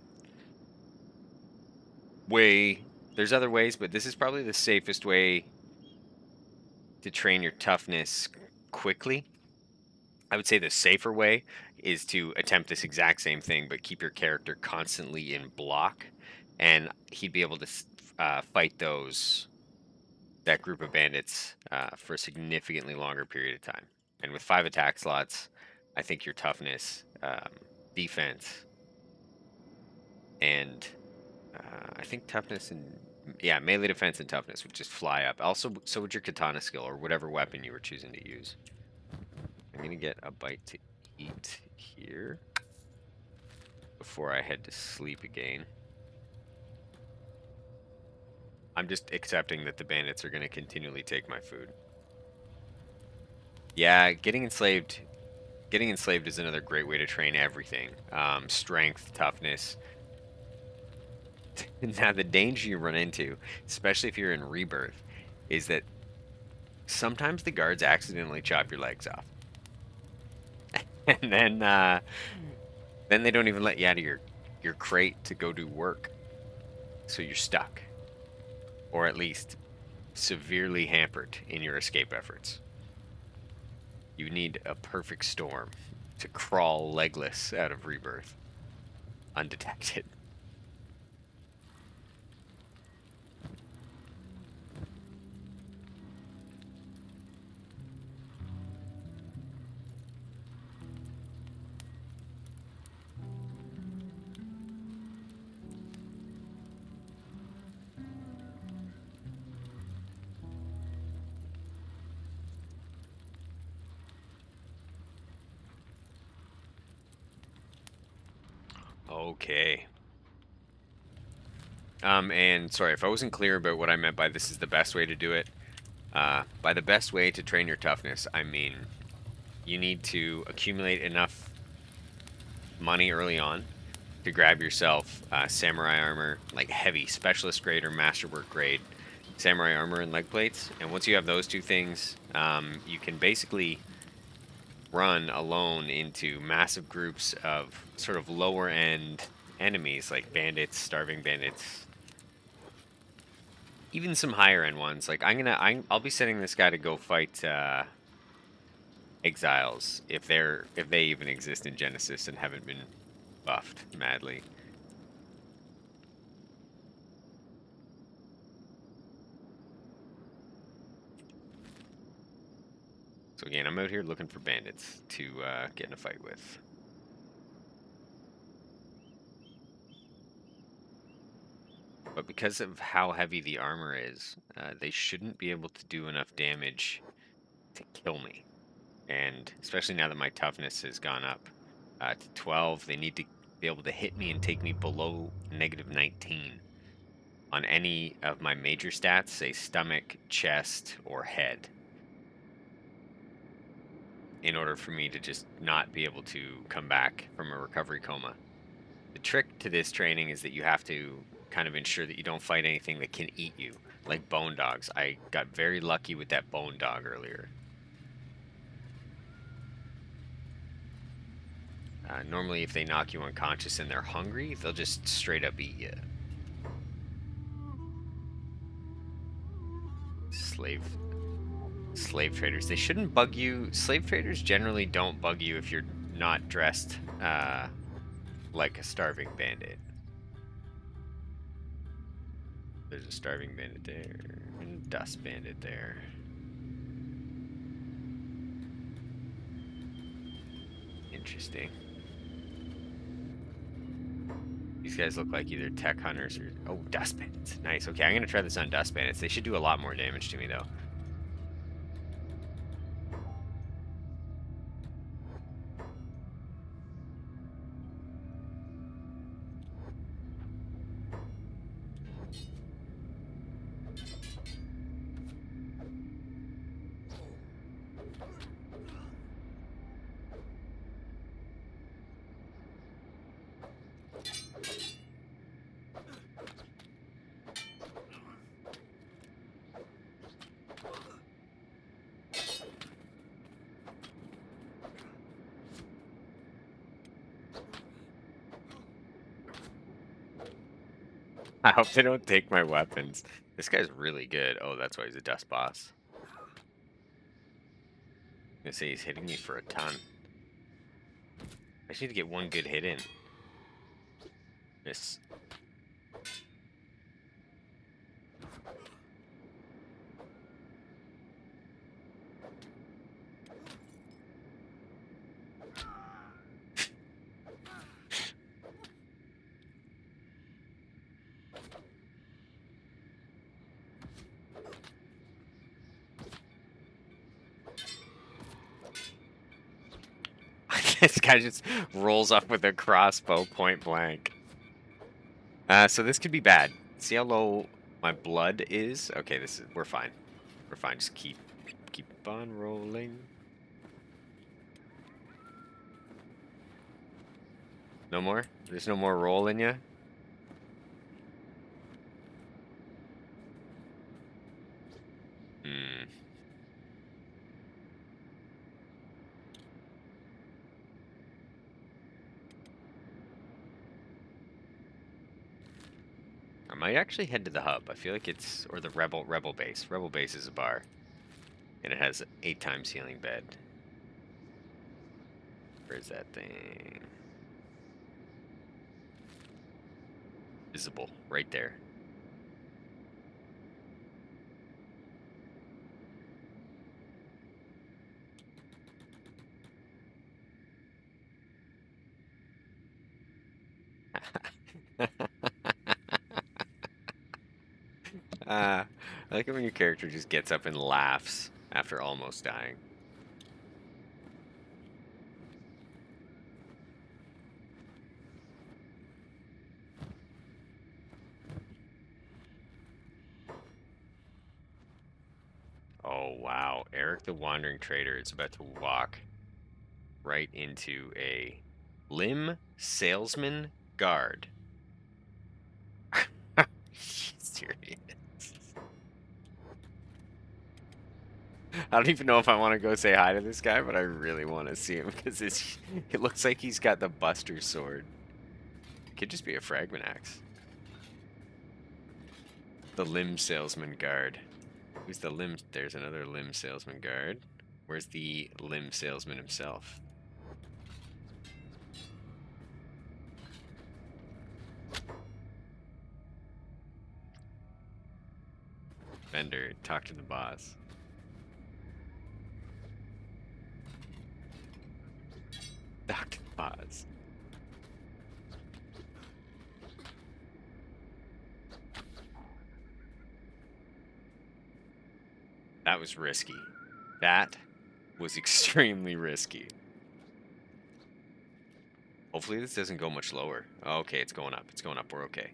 way. There's other ways, but this is probably the safest way to train your toughness quickly. I would say the safer way is to attempt this exact same thing, but keep your character constantly in block, and he'd be able to fight that group of bandits for a significantly longer period of time. And with 5 attack slots, I think your toughness, defense, and I think toughness and melee defense and toughness would just fly up. Also, so would your katana skill or whatever weapon you were choosing to use. I'm gonna get a bite to eat here before I head to sleep again. I'm just accepting that the bandits are gonna continually take my food. Yeah, getting enslaved is another great way to train everything. Strength, toughness. Now, the danger you run into, especially if you're in Rebirth, is that sometimes the guards accidentally chop your legs off. And then they don't even let you out of your crate to go do work. So you're stuck. Or at least severely hampered in your escape efforts. You need a perfect storm to crawl legless out of Rebirth, undetected. Okay. And sorry, if I wasn't clear about what I meant by this is the best way to do it. By the best way to train your toughness, I mean you need to accumulate enough money early on to grab yourself samurai armor, like heavy specialist grade or masterwork grade samurai armor and leg plates. And once you have those two things, you can basically run alone into massive groups of sort of lower end enemies like bandits, starving bandits, even some higher end ones. Like I'll be sending this guy to go fight exiles if they even exist in Genesis and haven't been buffed madly. So again, I'm out here looking for bandits to get in a fight with. But because of how heavy the armor is, they shouldn't be able to do enough damage to kill me. And especially now that my toughness has gone up to 12, they need to be able to hit me and take me below -19 on any of my major stats, say stomach, chest, or head, in order for me to just not be able to come back from a recovery coma. The trick to this training is that you have to kind of ensure that you don't fight anything that can eat you, like bone dogs. I got very lucky with that bone dog earlier. Normally, if they knock you unconscious and they're hungry, they'll just straight up eat you. Slave traders. They shouldn't bug you. Slave traders generally don't bug you if you're not dressed like a starving bandit. There's a starving bandit there and a dust bandit there. Interesting. These guys look like either tech hunters or... Oh, dust bandits. Nice. Okay, I'm going to try this on dust bandits. They should do a lot more damage to me, though. I hope they don't take my weapons. This guy's really good. Oh, that's why he's a dust boss. I'm gonna say he's hitting me for a ton. I just need to get one good hit in. Miss. This guy just rolls up with a crossbow point blank. So this could be bad. See how low my blood is? Okay, we're fine. We're fine. Just keep on rolling. No more? There's no more roll in ya? Hmm. I might actually head to the hub. I feel like it's... Or the rebel base. Rebel base is a bar. And it has 8 times healing bed. Where's that thing? Visible. Right there. I like it when your character just gets up and laughs after almost dying. Oh, wow. Eric the Wandering Trader is about to walk right into a limb salesman guard. Serious. I don't even know if I want to go say hi to this guy, but I really want to see him because it looks like he's got the Buster Sword. It could just be a fragment axe. The limb salesman guard. Who's the limb? There's another limb salesman guard. Where's the limb salesman himself? Vendor, talk to the boss. Talk to the boss. That was risky. That was extremely risky. Hopefully this doesn't go much lower. Okay, it's going up. It's going up. We're okay.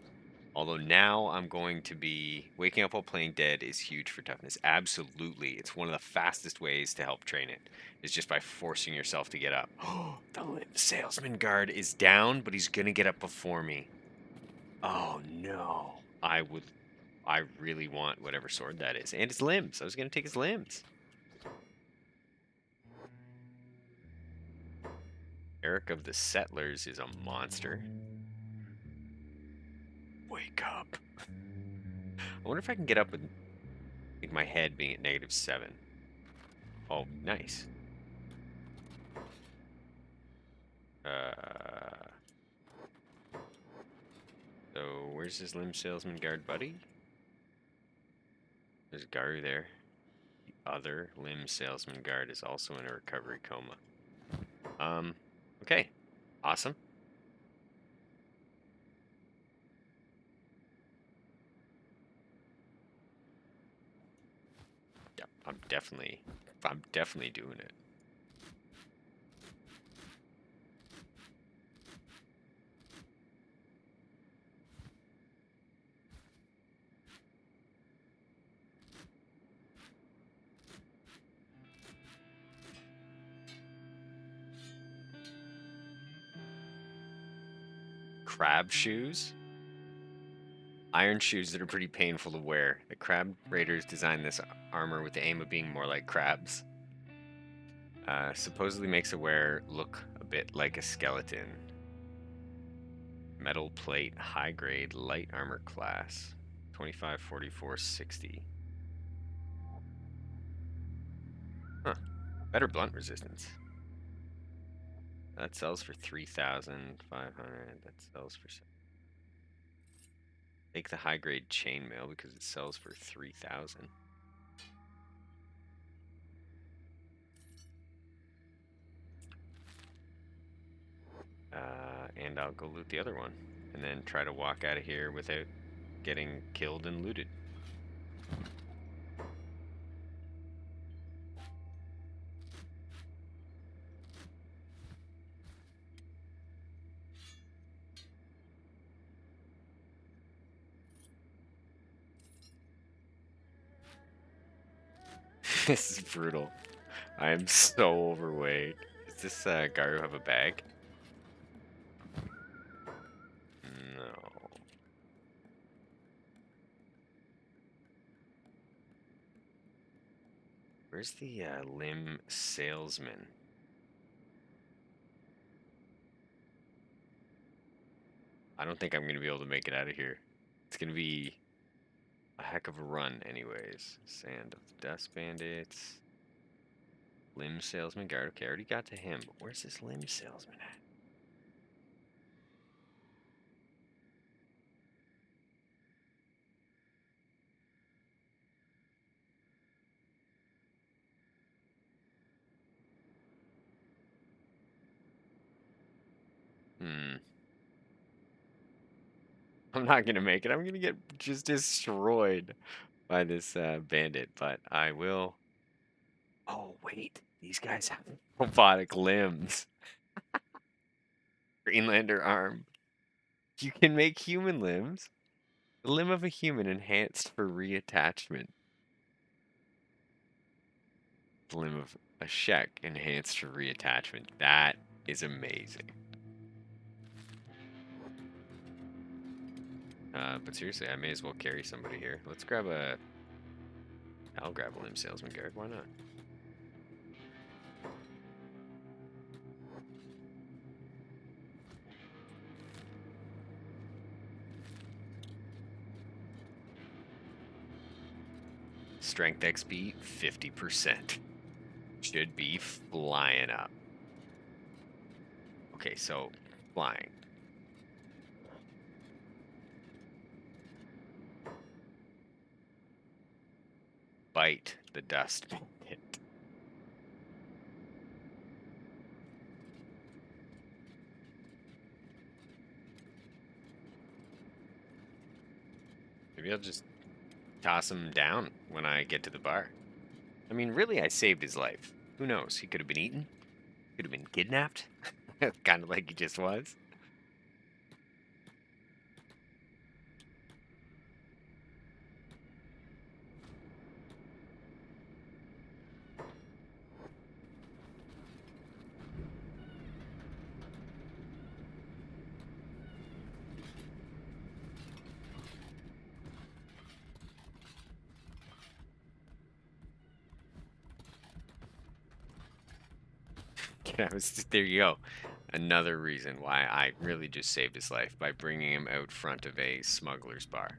Although now I'm going to be... Waking up while playing dead is huge for toughness. Absolutely. It's one of the fastest ways to help train it. Is just by forcing yourself to get up. Oh, the salesman guard is down, but he's going to get up before me. Oh, no. I really want whatever sword that is. And his limbs. I was going to take his limbs. Eric of the Settlers is a monster. Wake up. I wonder if I can get up with... Like my head being at -7. Oh, nice. So where's his limb salesman guard buddy? There's Garu there. The other limb salesman guard is also in a recovery coma. Okay. Awesome. Yep, I'm definitely doing it. Crab shoes? Iron shoes that are pretty painful to wear. The crab raiders designed this armor with the aim of being more like crabs. Supposedly makes a wearer look a bit like a skeleton. Metal plate, high grade, light armor class. 25, 44, 60. Huh. Better blunt resistance. That sells for 3,500. That sells for... Take the high grade chainmail because it sells for 3,000. And I'll go loot the other one. And then try to walk out of here without getting killed and looted. This is brutal. I am so overweight. Does this Garu have a bag? No. Where's the limb salesman? I don't think I'm going to be able to make it out of here. It's going to be a heck of a run anyways. Sand of the Dust Bandits. Limb salesman guard. Okay, I already got to him. But where's this limb salesman at? I'm not going to make it. I'm going to get just destroyed by this bandit. But I will... Oh, wait. These guys have robotic limbs. Greenlander arm. You can make human limbs. The limb of a human enhanced for reattachment. The limb of a Shek enhanced for reattachment. That is amazing. But seriously, I may as well carry somebody here. Let's grab a... I'll grab a limb salesman guard. Why not? Strength XP, 50%. Should be flying up. Okay, so flying. Bite the dust bandit. Maybe I'll just toss him down when I get to the bar. I mean, really, I saved his life. Who knows? He could have been eaten. Could have been kidnapped. Kind of like he just was. There you go. Another reason why I really just saved his life by bringing him out front of a smuggler's bar.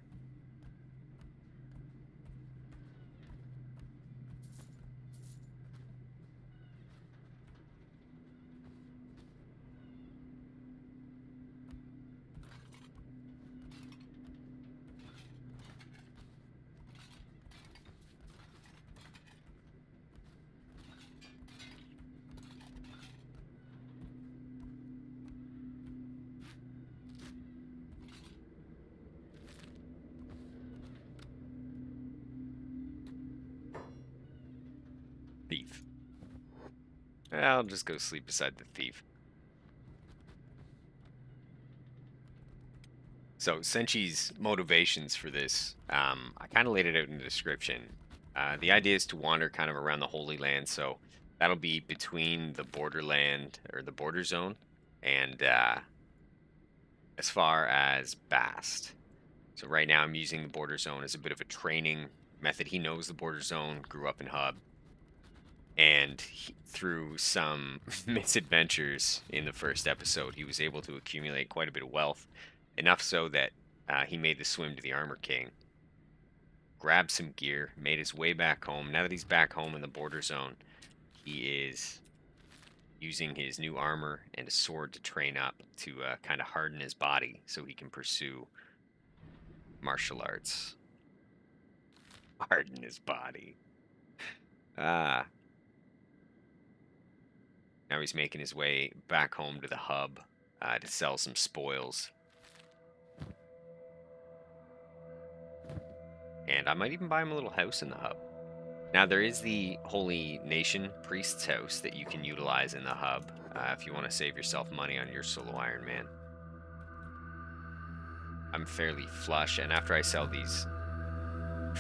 Thief. I'll just go sleep beside the thief. So Senshi's motivations for this, I kind of laid it out in the description. The idea is to wander kind of around the Holy Land, so that'll be between the borderland or the border zone and as far as Bast. So right now I'm using the border zone as a bit of a training method. He knows the border zone, grew up in Hub, and through some misadventures in the first episode, he was able to accumulate quite a bit of wealth, enough so that he made the swim to the Armor King, grabbed some gear, made his way back home. Now that he's back home in the border zone, he is using his new armor and a sword to train up to kind of harden his body so he can pursue martial arts. Harden his body. Now he's making his way back home to the hub to sell some spoils. And I might even buy him a little house in the hub. Now there is the Holy Nation Priest's house that you can utilize in the hub if you want to save yourself money on your Solo Ironman. I'm fairly flush, and after I sell these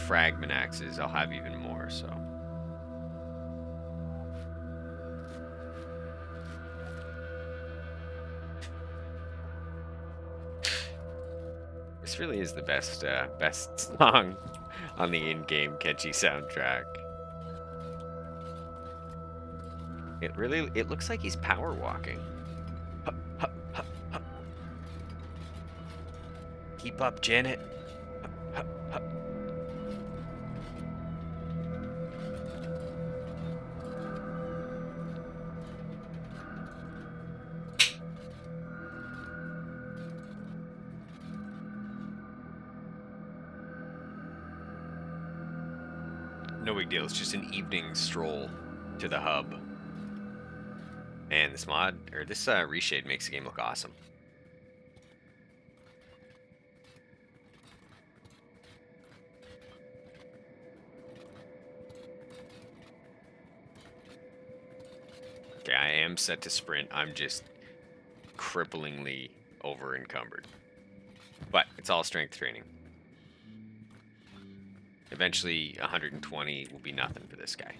fragment axes, I'll have even more, so. This really is the best song on the in-game Kenshi soundtrack. It looks like he's power walking. Hup, hup, hup, hup. Keep up, Janet. Hup, hup, hup. No big deal. It's just an evening stroll to the hub. And this Reshade makes the game look awesome. Okay, I am set to sprint. I'm just cripplingly over encumbered. But it's all strength training. Eventually, 120 will be nothing for this guy.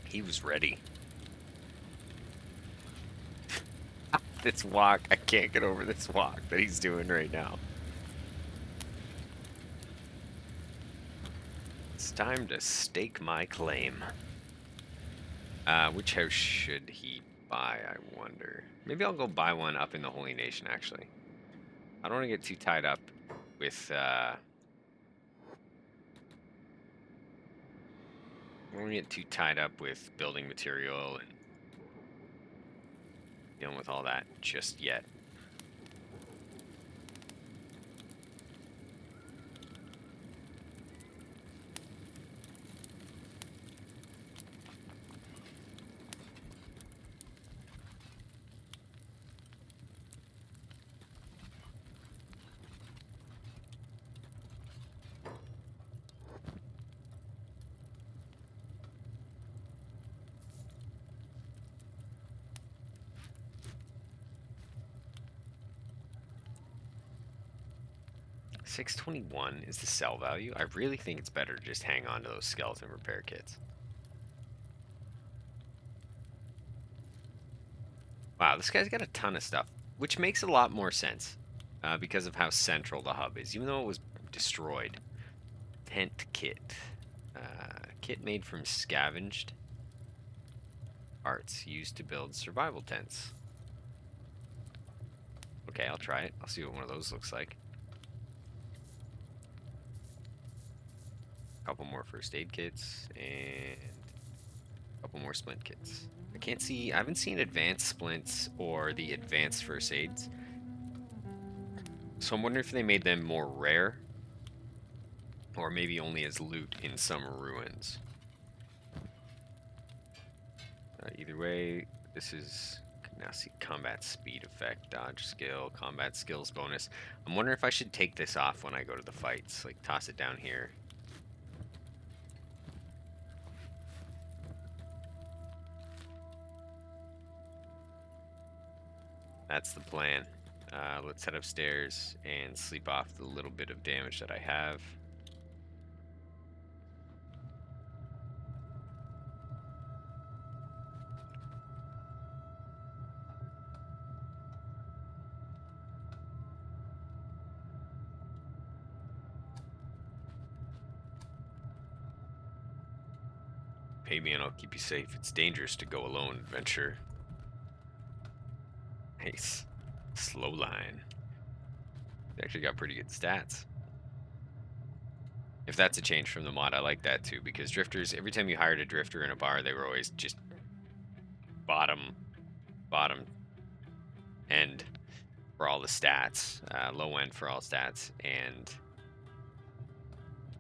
He was ready. This walk, I can't get over this walk that he's doing right now. It's time to stake my claim. Which house should he buy, I wonder? Maybe I'll go buy one up in the Holy Nation, actually. I don't want to get too tied up with, I don't want to get too tied up with building material and dealing with all that just yet. $621 is the sell value. I really think it's better to just hang on to those skeleton repair kits. Wow, this guy's got a ton of stuff, which makes a lot more sense because of how central the hub is, even though it was destroyed. Tent kit. Kit made from scavenged parts used to build survival tents. Okay, I'll try it. I'll see what one of those looks like. Couple more first aid kits and a couple couple more splint kits. I haven't seen advanced splints or the advanced first aids. So I'm wondering if they made them more rare, or maybe only as loot in some ruins. Either way, this is, now see, combat speed effect, dodge skill, combat skills bonus. I'm wondering if I should take this off when I go to the fights, like toss it down here. That's the plan. Let's head upstairs and sleep off the little bit of damage that I have. Pay me and I'll keep you safe. It's dangerous to go alone, adventure. Nice. Slow line. They actually got pretty good stats. If that's a change from the mod, I like that too, because drifters, every time you hired a drifter in a bar, they were always just bottom end for all the stats, low end for all stats, and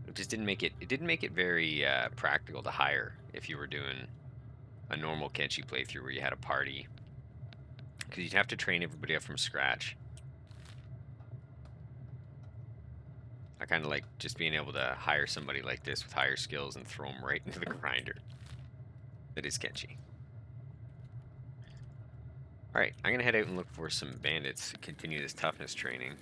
it just didn't make it very practical to hire if you were doing a normal Kenshi playthrough where you had a party, because you'd have to train everybody up from scratch. I kind of like just being able to hire somebody like this with higher skills and throw them right into the grinder. That is Kenshi. Alright, I'm going to head out and look for some bandits to continue this toughness training.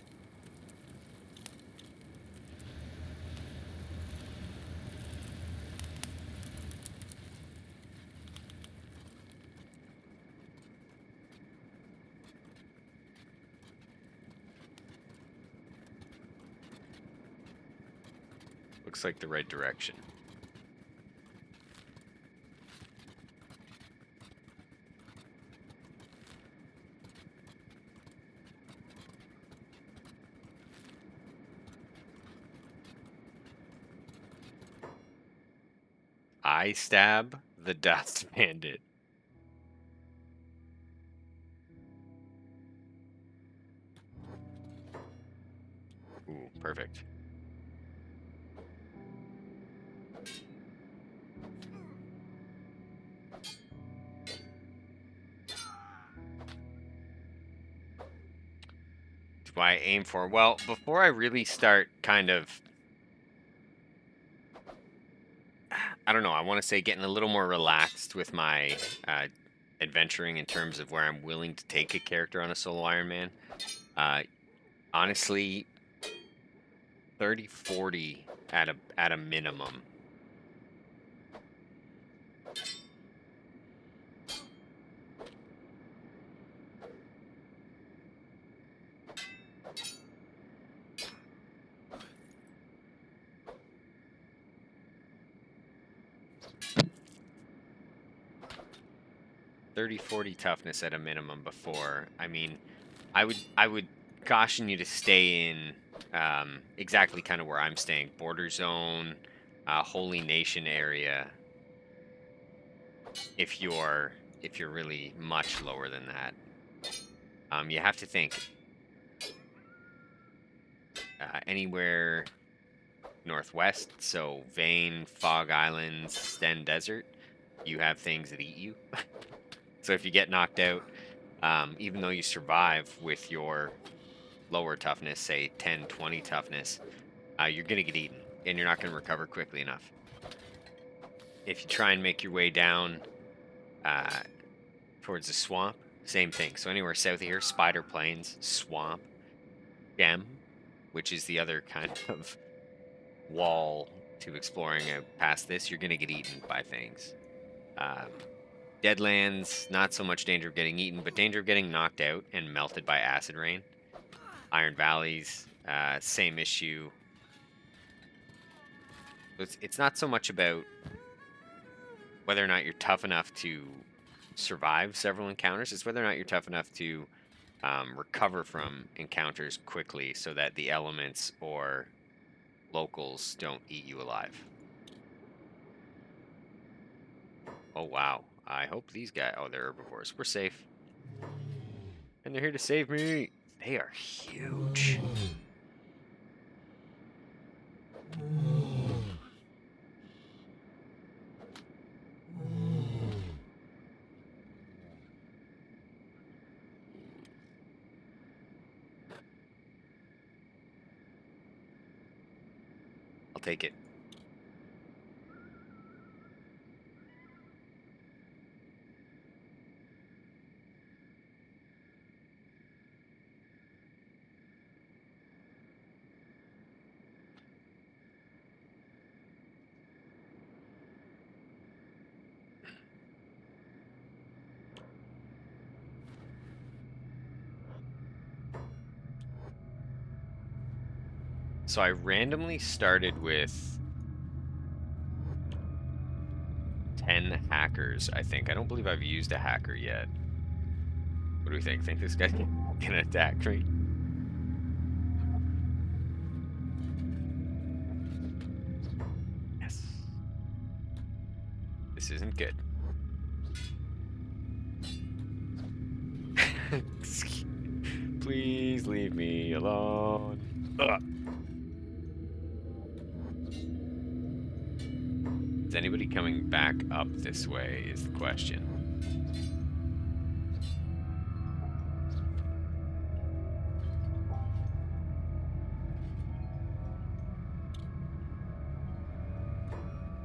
Looks like the right direction. I stab the dust bandit. Ooh, perfect. Do I aim for? Well, before I really start kind of, I don't know, I want to say getting a little more relaxed with my adventuring in terms of where I'm willing to take a character on a solo Ironman. Honestly, 30, 40 at a minimum. Thirty, 40 toughness at a minimum before. I mean, I would caution you to stay in exactly kind of where I'm staying, border zone, holy nation area. If you're really much lower than that, you have to think anywhere northwest. So Vane, Fog Islands, Sten Desert. You have things that eat you. So if you get knocked out, even though you survive with your lower toughness, say 10, 20 toughness, you're going to get eaten, and you're not going to recover quickly enough. If you try and make your way down towards the swamp, same thing. So anywhere south of here, Spider Plains, swamp, gem, which is the other kind of wall to exploring past this, you're going to get eaten by things. Deadlands, not so much danger of getting eaten, but danger of getting knocked out and melted by acid rain. Iron Valleys, same issue. It's not so much about whether or not you're tough enough to survive several encounters. It's whether or not you're tough enough to recover from encounters quickly so that the elements or locals don't eat you alive. Oh, wow. I hope these guys... Oh, they're herbivores. We're safe. And they're here to save me. They are huge. I'll take it. So I randomly started with 10 hackers, I think. I don't believe I've used a hacker yet. What do we think? Think this guy can attack me? Yes. This isn't good. Please leave me alone. Ugh. Is anybody coming back up this way is the question.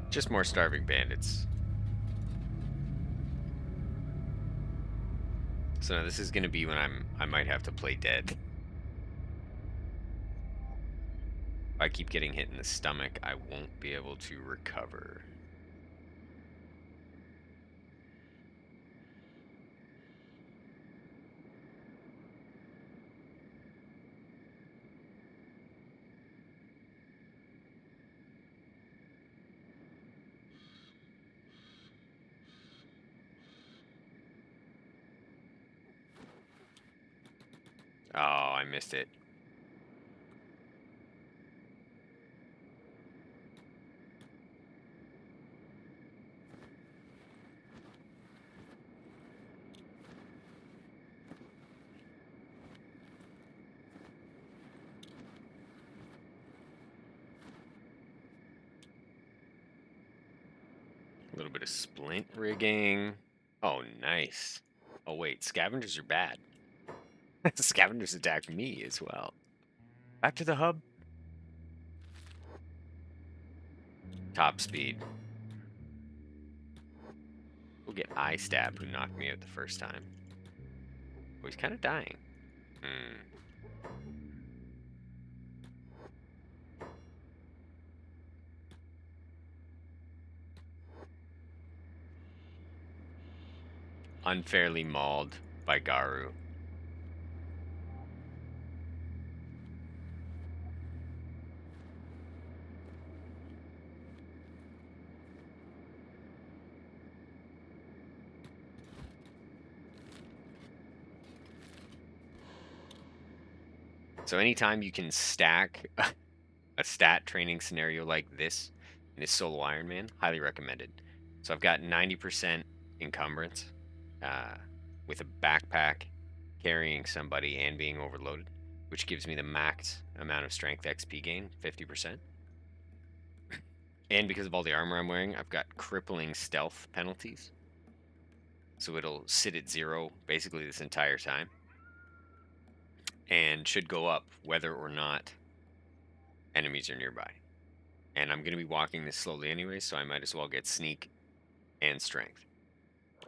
Just more starving bandits. So now this is going to be when I might have to play dead. If I keep getting hit in the stomach, I won't be able to recover. Oh, I missed it. A little bit of splint rigging. Oh, nice. Oh, wait. Scavengers are bad. Scavengers attack me as well. Back to the hub. Top speed. We'll get eye stab, who knocked me out the first time. Oh, he's kind of dying. Unfairly mauled by Garu. So anytime you can stack a stat training scenario like this in a solo Ironman, highly recommended. So I've got 90% encumbrance with a backpack, carrying somebody, and being overloaded, which gives me the max amount of strength XP gain, 50%. And because of all the armor I'm wearing, I've got crippling stealth penalties. So it'll sit at 0 basically this entire time. And should go up whether or not enemies are nearby. And I'm going to be walking this slowly anyway, so I might as well get sneak and strength. I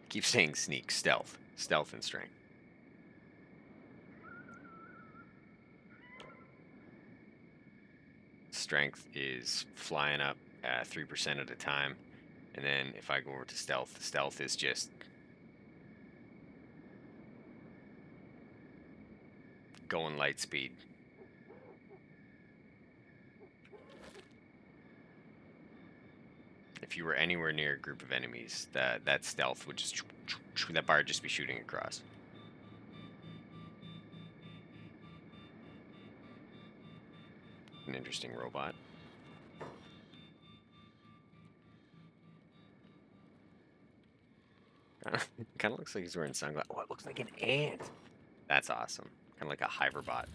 keep saying sneak, stealth. Stealth and strength. Strength is flying up 3% at a time. And then if I go over to stealth, stealth is just going light speed. If you were anywhere near a group of enemies, that stealth would just, that bar would just be shooting across. an interesting robot. Kind of looks like he's wearing sunglasses. Oh, it looks like an ant. That's awesome. Kind of like a Hyperbot.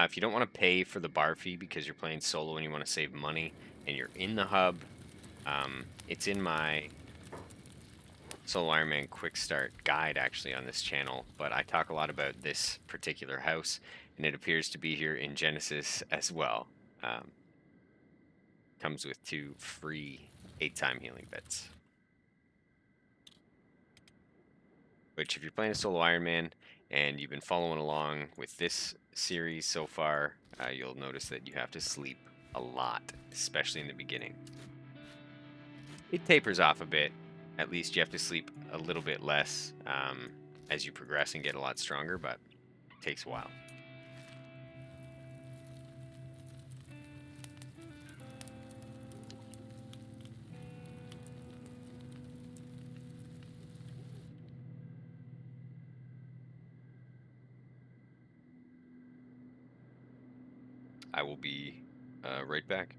If you don't want to pay for the bar fee because you're playing solo and you want to save money and you're in the hub, it's in my Solo Ironman quick start guide actually on this channel, but I talk a lot about this particular house, and it appears to be here in Genesis as well. Comes with 2 free 8-time healing beds. Which, if you're playing a Solo Ironman and you've been following along with this series so far, you'll notice that you have to sleep a lot, especially in the beginning. It tapers off a bit. At least you have to sleep a little bit less as you progress and get a lot stronger, but it takes a while. I will be right back.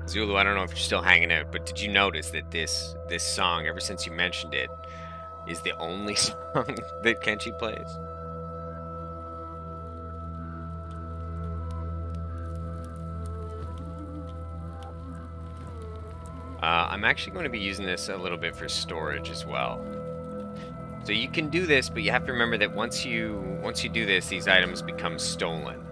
Zulu, I don't know if you're still hanging out, but did you notice that this song, ever since you mentioned it, is the only song that Kenshi plays? I'm actually going to be using this a little bit for storage as well. So you can do this, but you have to remember that once you do this, these items become stolen.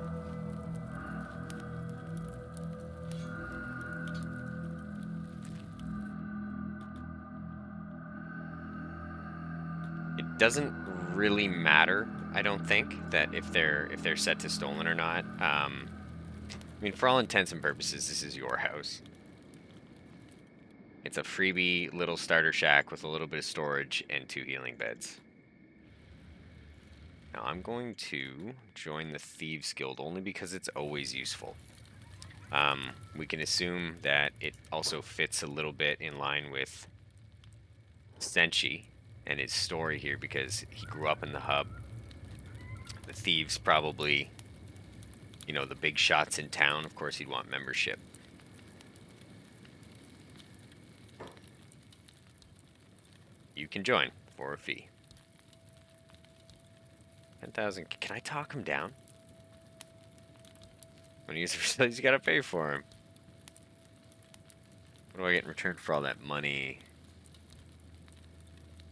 It doesn't really matter, I don't think, that if they're set to stolen or not. I mean, for all intents and purposes, this is your house. It's a freebie little starter shack with a little bit of storage and 2 healing beds. Now I'm going to join the Thieves Guild only because it's always useful. We can assume that it also fits a little bit in line with Senshi and his story here because he grew up in the hub. The thieves probably, you know, the big shots in town. Of course, he'd want membership. You can join for a fee. 10,000. Can I talk him down? When he's you gotta pay for him. What do I get in return for all that money?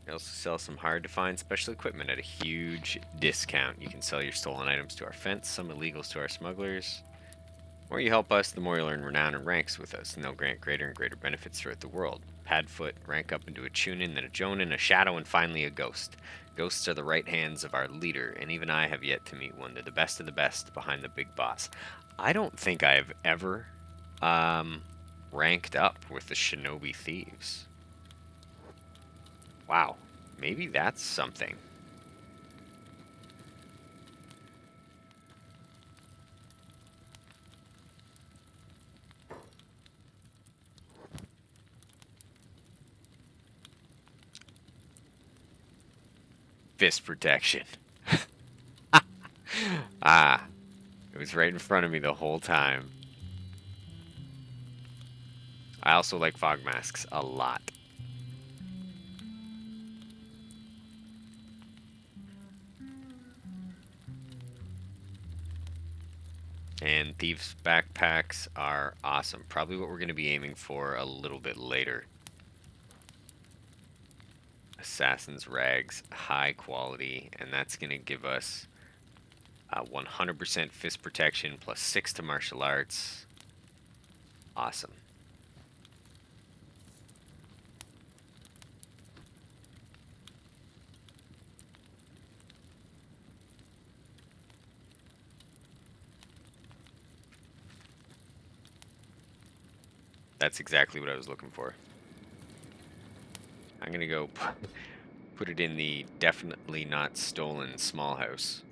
We also sell some hard-to-find special equipment at a huge discount. You can sell your stolen items to our fence, some illegals to our smugglers. The more you help us, the more you'll earn renown and ranks with us, and they'll grant greater and greater benefits throughout the world. Padfoot, rank up into a Chunin, then a Jonin, a Shadow, and finally a Ghost. Ghosts are the right hands of our leader, and even I have yet to meet one. They're the best of the best behind the big boss. I don't think I've ever ranked up with the Shinobi Thieves. Wow, maybe that's something. Fist protection. Ah, it was right in front of me the whole time. I also like fog masks a lot. And thieves' backpacks are awesome. Probably what we're going to be aiming for a little bit later. Assassin's rags, high quality, and that's going to give us 100% fist protection plus 6 to martial arts. Awesome. That's exactly what I was looking for. I'm gonna go put it in the definitely not stolen small house.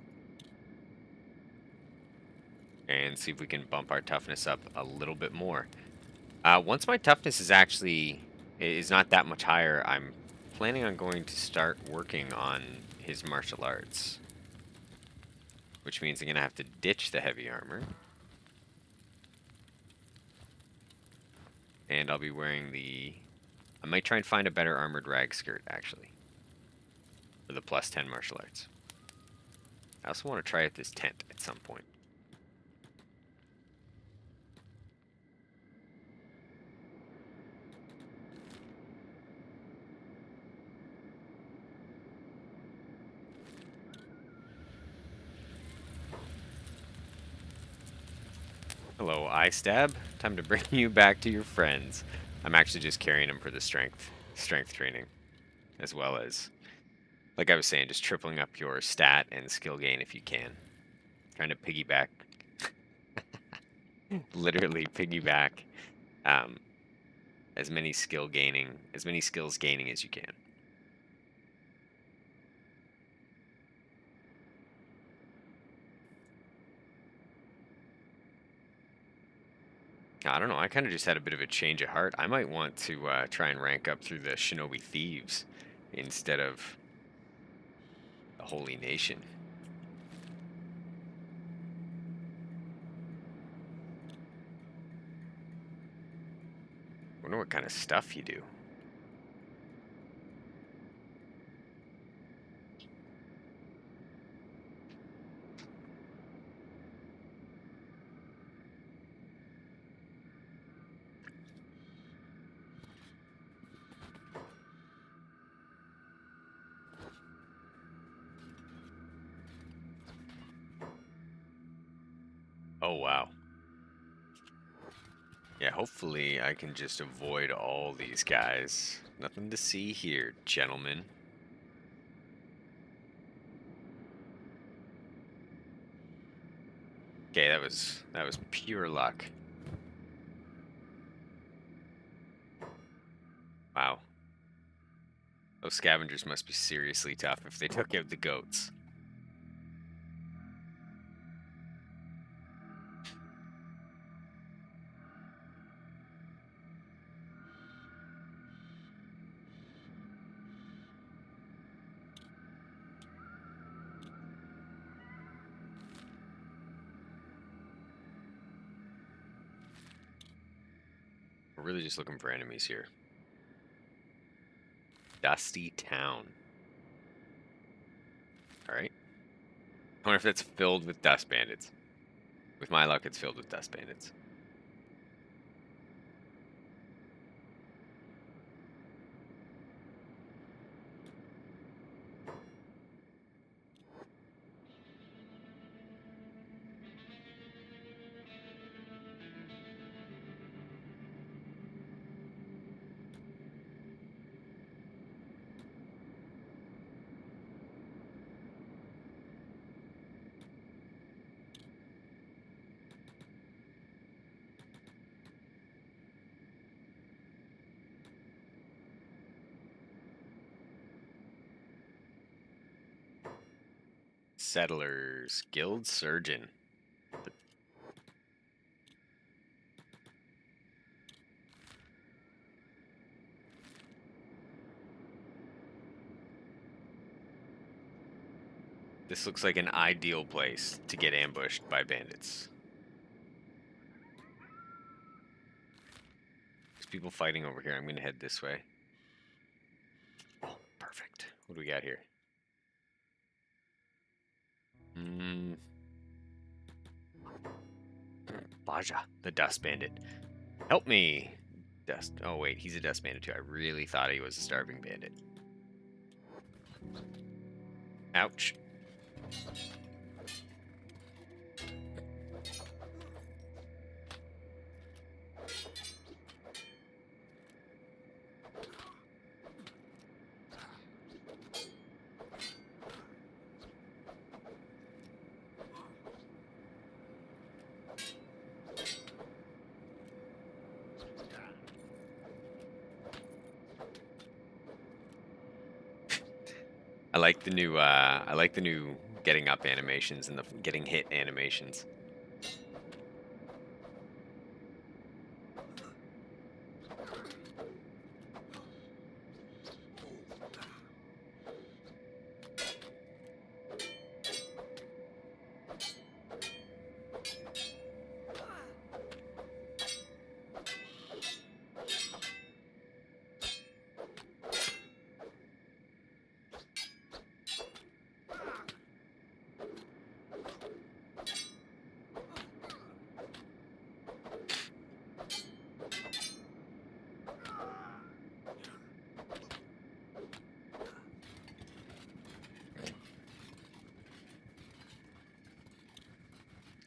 And see if we can bump our toughness up a little bit more. Once my toughness is not that much higher, I'm planning on going to start working on his martial arts. Which means I'm gonna have to ditch the heavy armor. And I'll be wearing I might try and find a better armored rag skirt, actually. For the plus 10 martial arts. I also want to try out this tent at some point. Hello, eye stab. Time to bring you back to your friends. I'm actually just carrying them for the strength training, as well as, like I was saying, just tripling up your stat and skill gain if you can. Trying to piggyback, literally piggyback, as many skills gaining as you can. I don't know. I kind of just had a bit of a change of heart. I might want to try and rank up through the Shinobi Thieves instead of the Holy Nation. Wonder what kind of stuff you do. Oh, wow. Yeah, hopefully I can just avoid all these guys. Nothing to see here, gentlemen. Okay, that was pure luck. Wow. Those scavengers must be seriously tough if they took out the goats. We're really just looking for enemies here. Dusty town. Alright. I wonder if that's filled with dust bandits. With my luck, it's filled with dust bandits. Settlers. Guild Surgeon. This looks like an ideal place to get ambushed by bandits. There's people fighting over here. I'm going to head this way. Oh, perfect. What do we got here? Baja, the Dust Bandit. Help me! Dust. Oh, wait, he's a Dust Bandit too. I really thought he was a Starving Bandit. Ouch. I like the new getting up animations and the getting hit animations.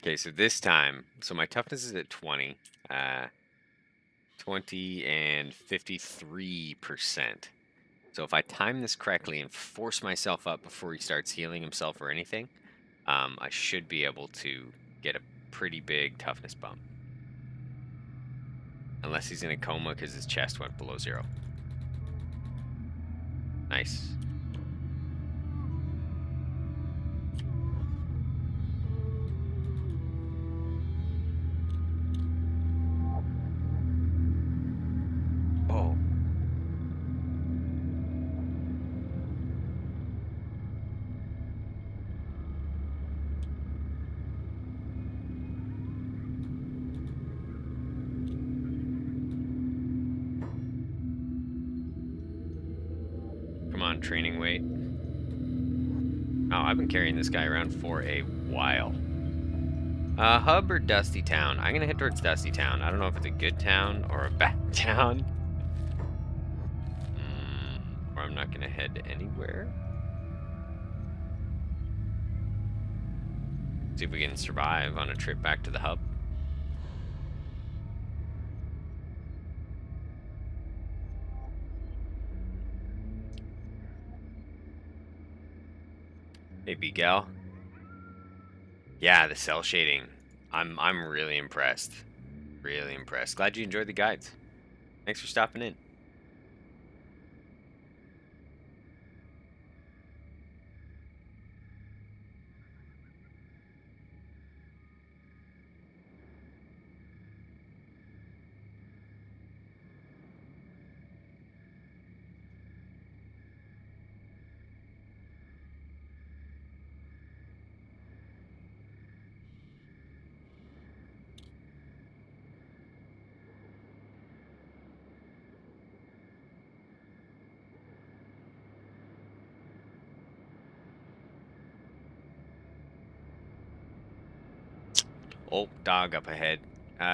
Okay, so this time, so my toughness is at 20. 20 and 53%. So if I time this correctly and force myself up before he starts healing himself or anything, I should be able to get a pretty big toughness bump. Unless he's in a coma because his chest went below 0. Nice. Oh. Come on, training weight. Oh, I've been carrying this guy around for a while. Hub or Dusty Town? I'm gonna head towards Dusty Town. I don't know if it's a good town or a bad town. Or I'm not gonna head anywhere. See if we can survive on a trip back to the hub. Hey, B-Gal. Yeah, the cell shading. I'm really impressed. Really impressed. Glad you enjoyed the guides. Thanks for stopping in. Oh, dog up ahead.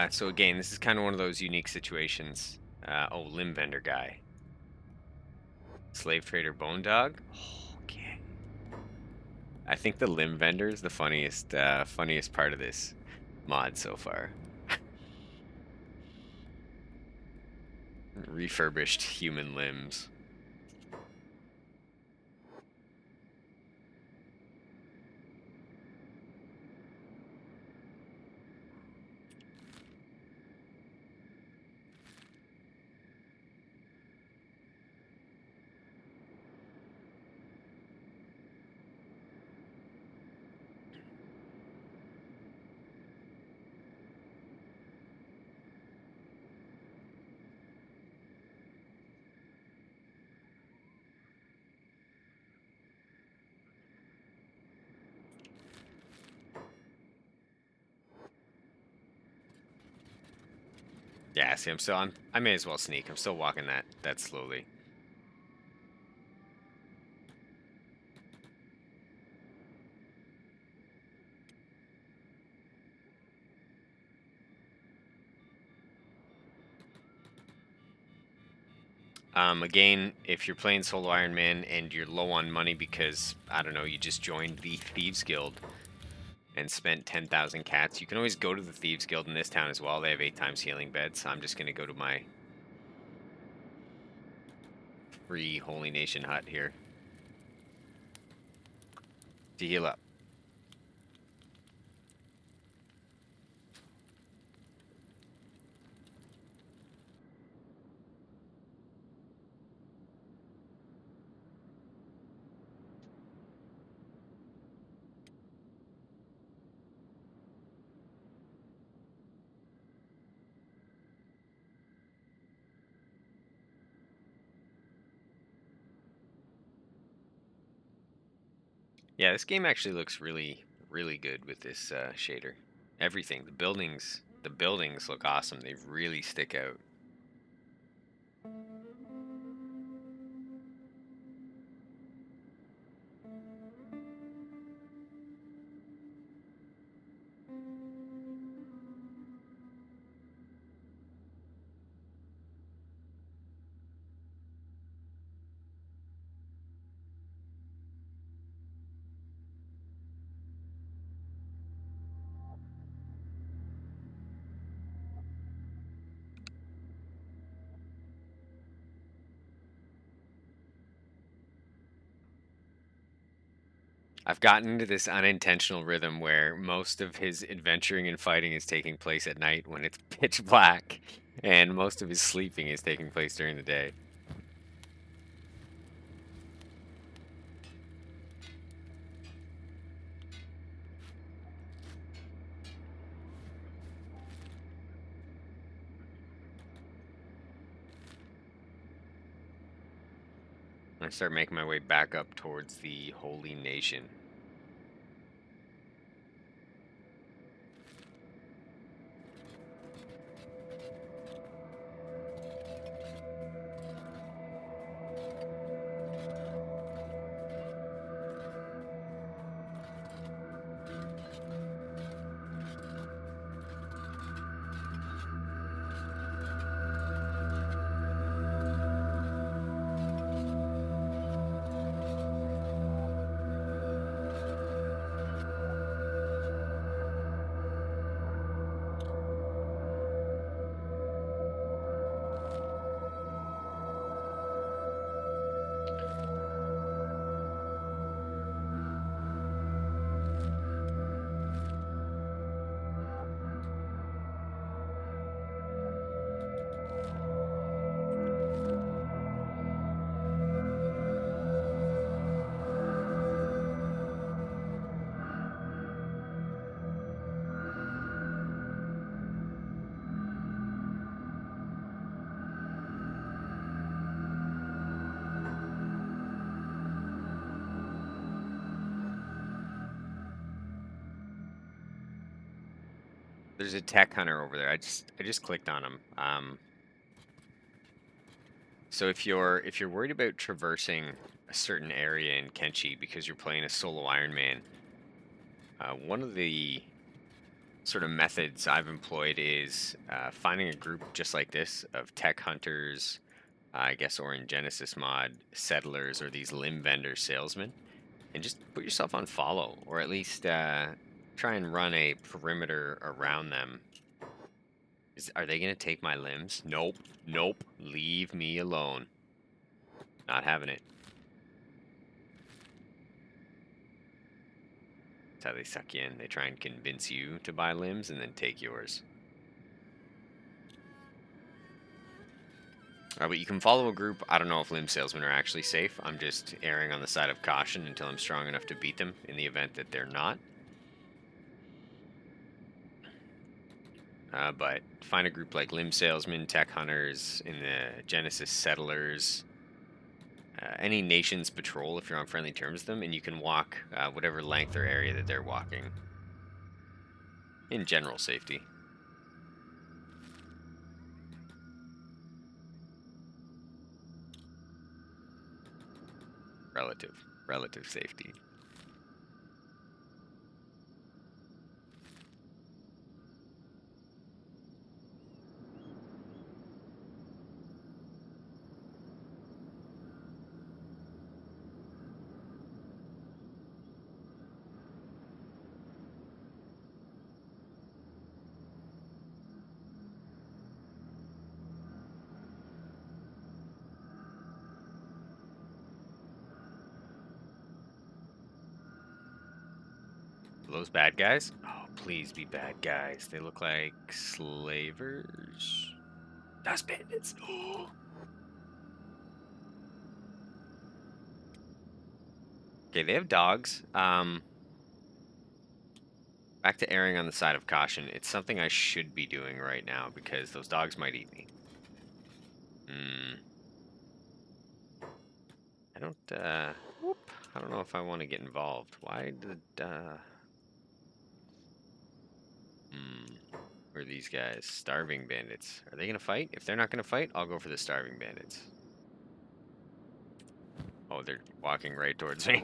So again, this is kind of one of those unique situations. Oh, limb vendor guy. Slave trader bone dog. Oh, okay. I think the limb vendor is the funniest part of this mod so far. Refurbished human limbs. Yeah, see, I may as well sneak. I'm still walking that slowly. Again, if you're playing Solo Ironman and you're low on money because, I don't know, you just joined the Thieves Guild and spent 10,000 cats, you can always go to the Thieves Guild in this town as well. They have 8 times healing beds. I'm just going to go to my free Holy Nation hut here to heal up. Yeah, this game actually looks really, really good with this shader. Everything, the buildings look awesome. They really stick out. I've gotten into this unintentional rhythm where most of his adventuring and fighting is taking place at night when it's pitch black, and most of his sleeping is taking place during the day. I start making my way back up towards the Holy Nation. There's a tech hunter over there. I just clicked on him. So if you're worried about traversing a certain area in Kenshi because you're playing a solo Ironman, one of the sort of methods I've employed is finding a group just like this of tech hunters, I guess, or in Genesis mod, settlers or these limb vendor salesmen, and just put yourself on follow, or at least try and run a perimeter around them. Are they going to take my limbs? Nope. Nope. Leave me alone. Not having it. That's how they suck you in. They try and convince you to buy limbs and then take yours. But you can follow a group. I don't know if limb salesmen are actually safe. I'm just erring on the side of caution until I'm strong enough to beat them in the event that they're not. But find a group like limb salesmen, tech hunters, in the Genesis settlers, any nation's patrol if you're on friendly terms with them, and you can walk whatever length or area that they're walking in general safety. Relative safety. Those bad guys? Oh, please be bad guys. They look like slavers. That's bandits. Oh. Okay, they have dogs. Back to erring on the side of caution. It's something I should be doing right now because those dogs might eat me. I don't know if I want to get involved. Why did, who are these guys? Starving bandits. Are they going to fight? If they're not going to fight, I'll go for the starving bandits. Oh, they're walking right towards me.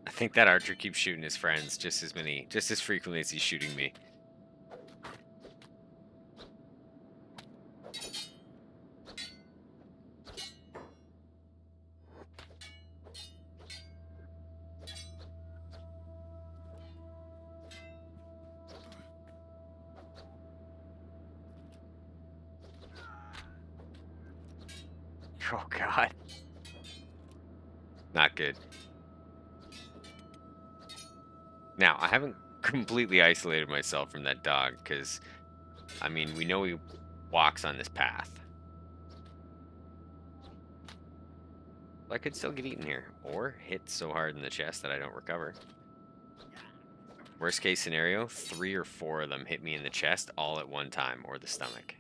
I think that archer keeps shooting his friends just as frequently as he's shooting me. Oh god. Not good. Now, I haven't completely isolated myself from that dog because, I mean, we know he walks on this path. I could still get eaten here or hit so hard in the chest that I don't recover. Worst case scenario, 3 or 4 of them hit me in the chest all at one time or the stomach.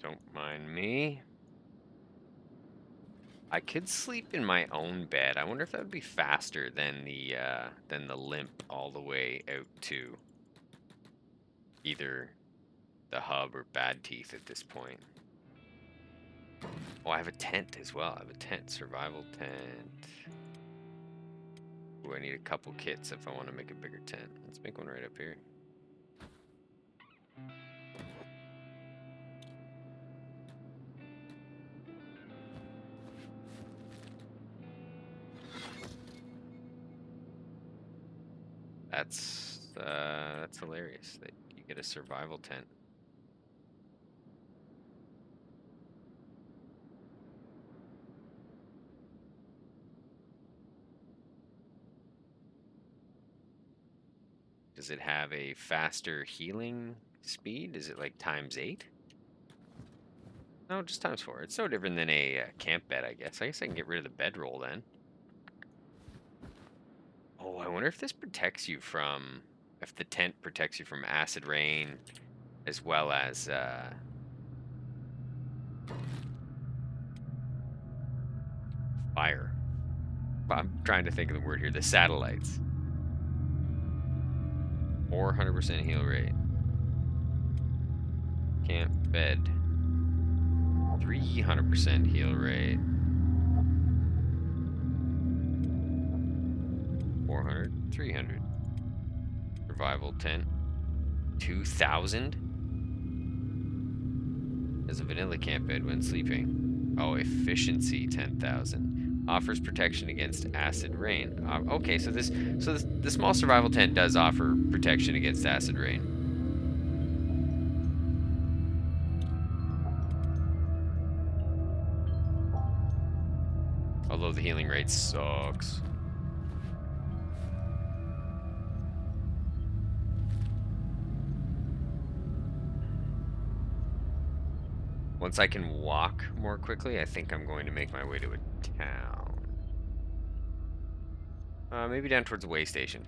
Don't mind me. I could sleep in my own bed. I wonder if that would be faster than the limp all the way out to either the hub or bad teeth at this point. Oh, I have a tent as well. I have a tent, survival tent. Ooh, I need a couple kits if I want to make a bigger tent. Let's make one right up here. That's hilarious that you get a survival tent. does it have a faster healing speed? Is it like ×8? No, just ×4. It's no different than a camp bed, I guess. I guess I can get rid of the bedroll then. Oh, I wonder if this protects you from... If the tent protects you from acid rain, as well as... fire. I'm trying to think of the word here. The satellites. 400% heal rate. Camp bed. 300% heal rate. 400, 300. Survival tent. 2,000? As a vanilla camp bed when sleeping. Oh, efficiency 10,000. Offers protection against acid rain. Okay, so the small survival tent does offer protection against acid rain. Although the healing rate sucks. Once I can walk more quickly, I think I'm going to make my way to a town. Maybe down towards the way station.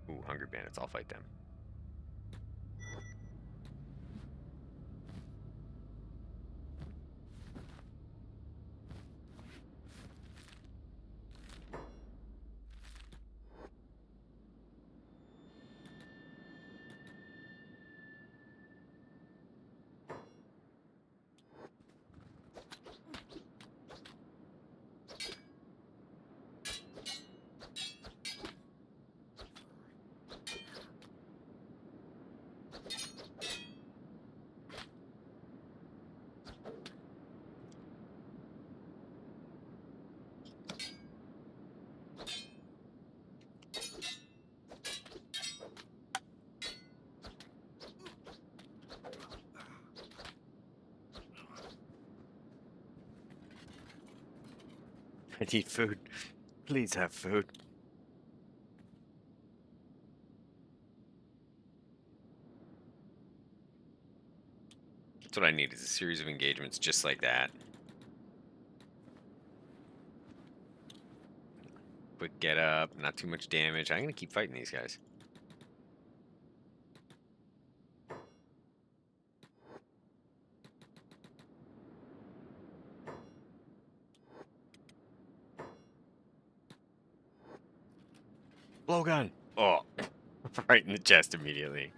Ooh, hungry bandits. I'll fight them. I need food. Please have food. That's what I need, is a series of engagements just like that. Quick get up, not too much damage. I'm going to keep fighting these guys. Blowgun! Oh, right in the chest immediately.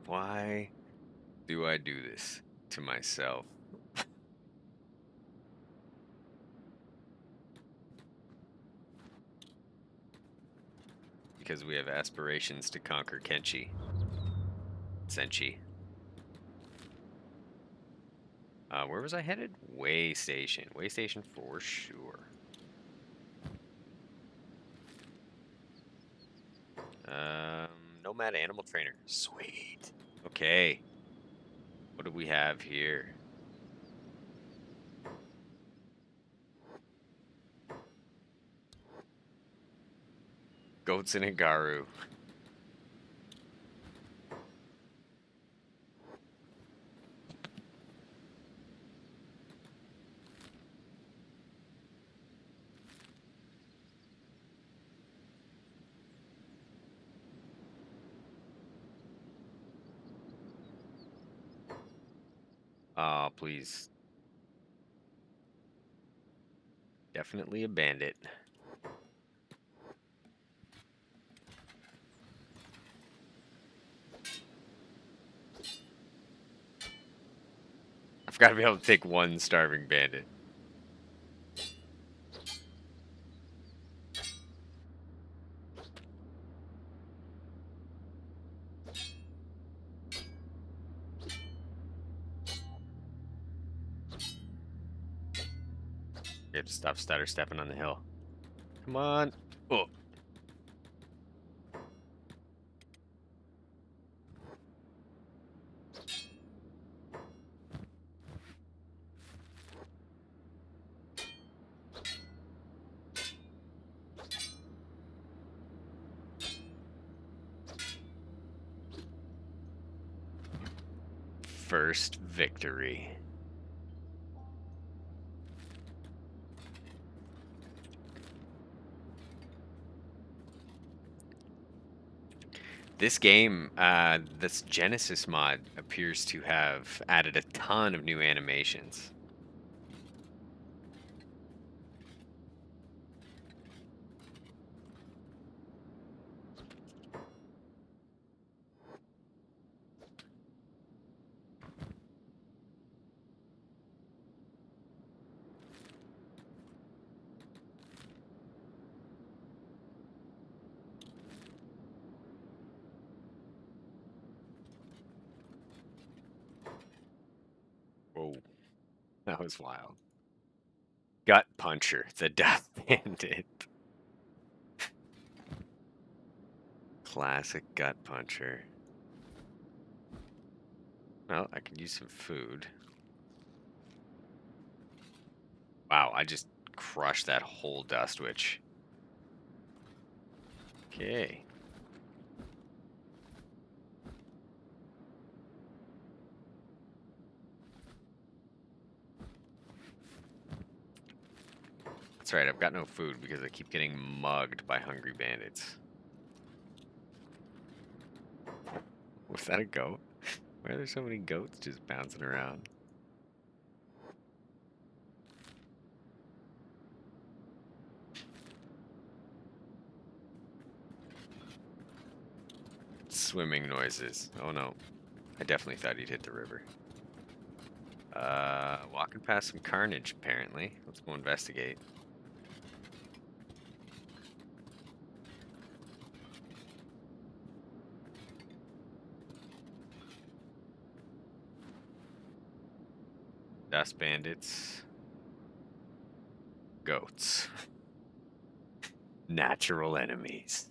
Why do I do this to myself? Because we have aspirations to conquer Kenshi. Senshi. Where was I headed? Way station. Way station for sure. Nomad animal trainer. Sweet. Okay. What do we have here? Goats and a garu. Ah, please. Definitely a bandit. I've got to be able to take one starving bandit. You have to stop stutter stepping on the hill. Come on. Oh. First victory. This game, this Genesis mod appears to have added a ton of new animations. Whoa, that was wild. Gut Puncher, the Death Bandit. Classic Gut Puncher. Well, I could use some food. Wow, I just crushed that whole Dust Witch. Okay. That's right, I've got no food because I keep getting mugged by hungry bandits. Was that a goat? Why are there so many goats just bouncing around? Swimming noises. Oh no. I definitely thought he'd hit the river. Walking past some carnage, apparently. Let's go investigate. Dust bandits. Goats. Natural enemies.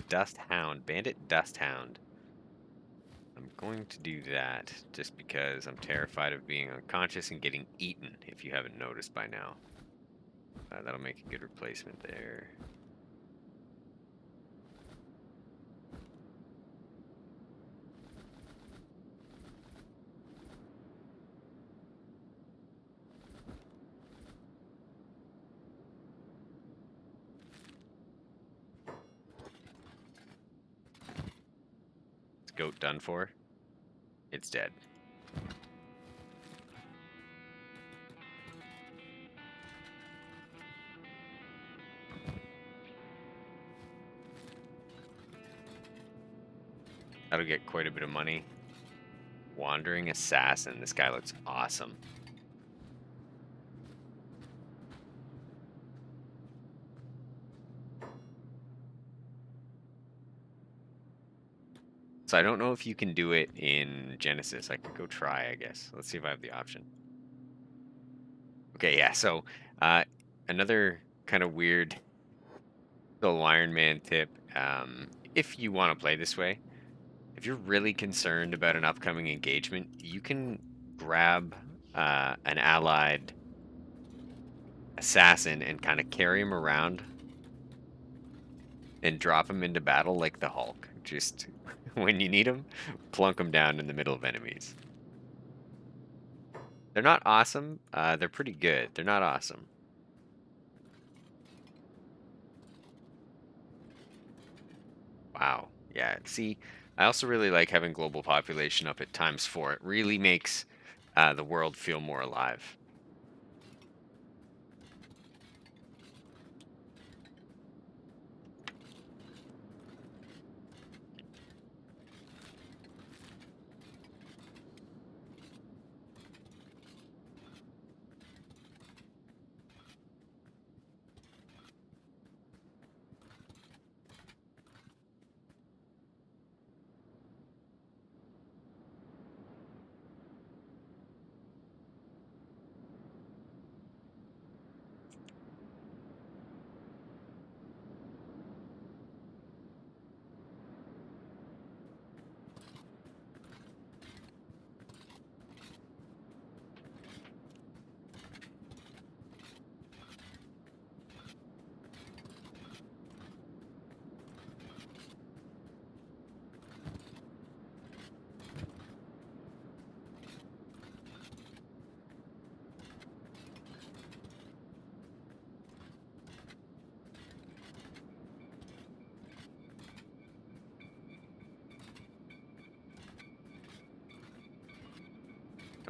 Dust Hound. Bandit Dust Hound. I'm going to do that just because I'm terrified of being unconscious and getting eaten, if you haven't noticed by now. That'll make a good replacement there. Is goat done for? It's dead. That'll get quite a bit of money. Wandering Assassin. This guy looks awesome. So I don't know if you can do it in Genesis. I could go try, I guess. Let's see if I have the option. Okay, yeah. So another kind of weird Solo Ironman tip. If you want to play this way, if you're really concerned about an upcoming engagement, you can grab an allied assassin and kind of carry him around and drop him into battle like the Hulk. Just when you need him, plunk him down in the middle of enemies. They're not awesome. They're pretty good. They're not awesome. Wow. Yeah. See, I also really like having global population up at ×4. It really makes the world feel more alive.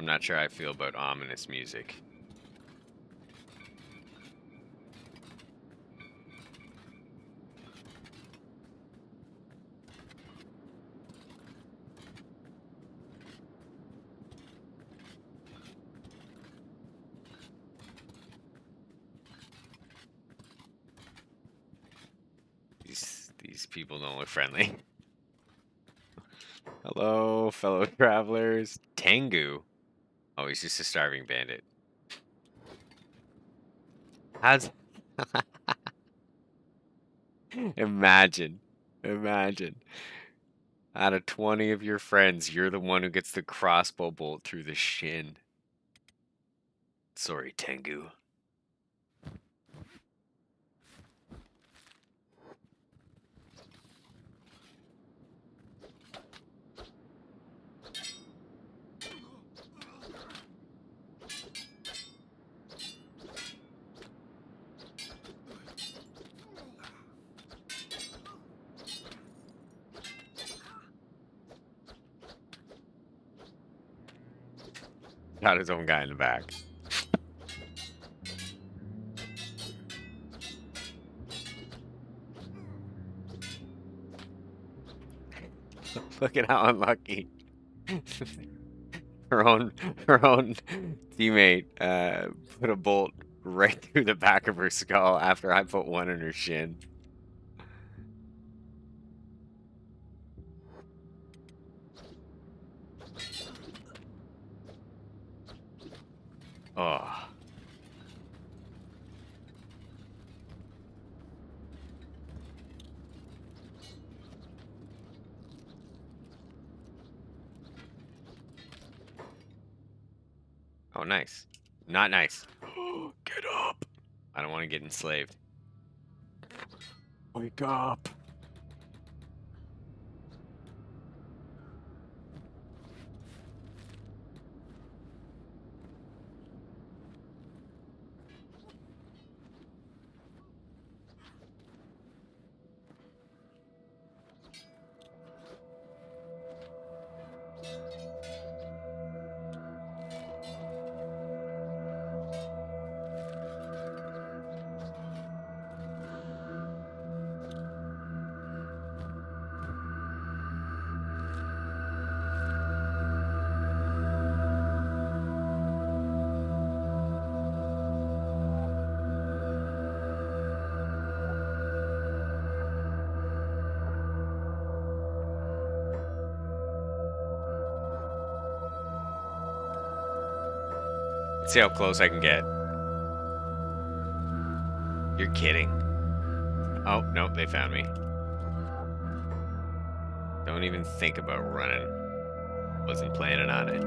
I'm not sure how I feel about ominous music. These people don't look friendly. Hello, fellow travelers. Tengu. Oh, he's just a starving bandit. How's imagine. Imagine. Out of 20 of your friends, you're the one who gets the crossbow bolt through the shin. Sorry, Tengu. Got his own guy in the back. Look at how unlucky. her own teammate put a bolt right through the back of her skull after I put one in her shin. Oh. Oh, nice. Not nice. Get up. I don't want to get enslaved. Wake up. See how close I can get. You're kidding. Oh, no, they found me. Don't even think about running. Wasn't planning on it.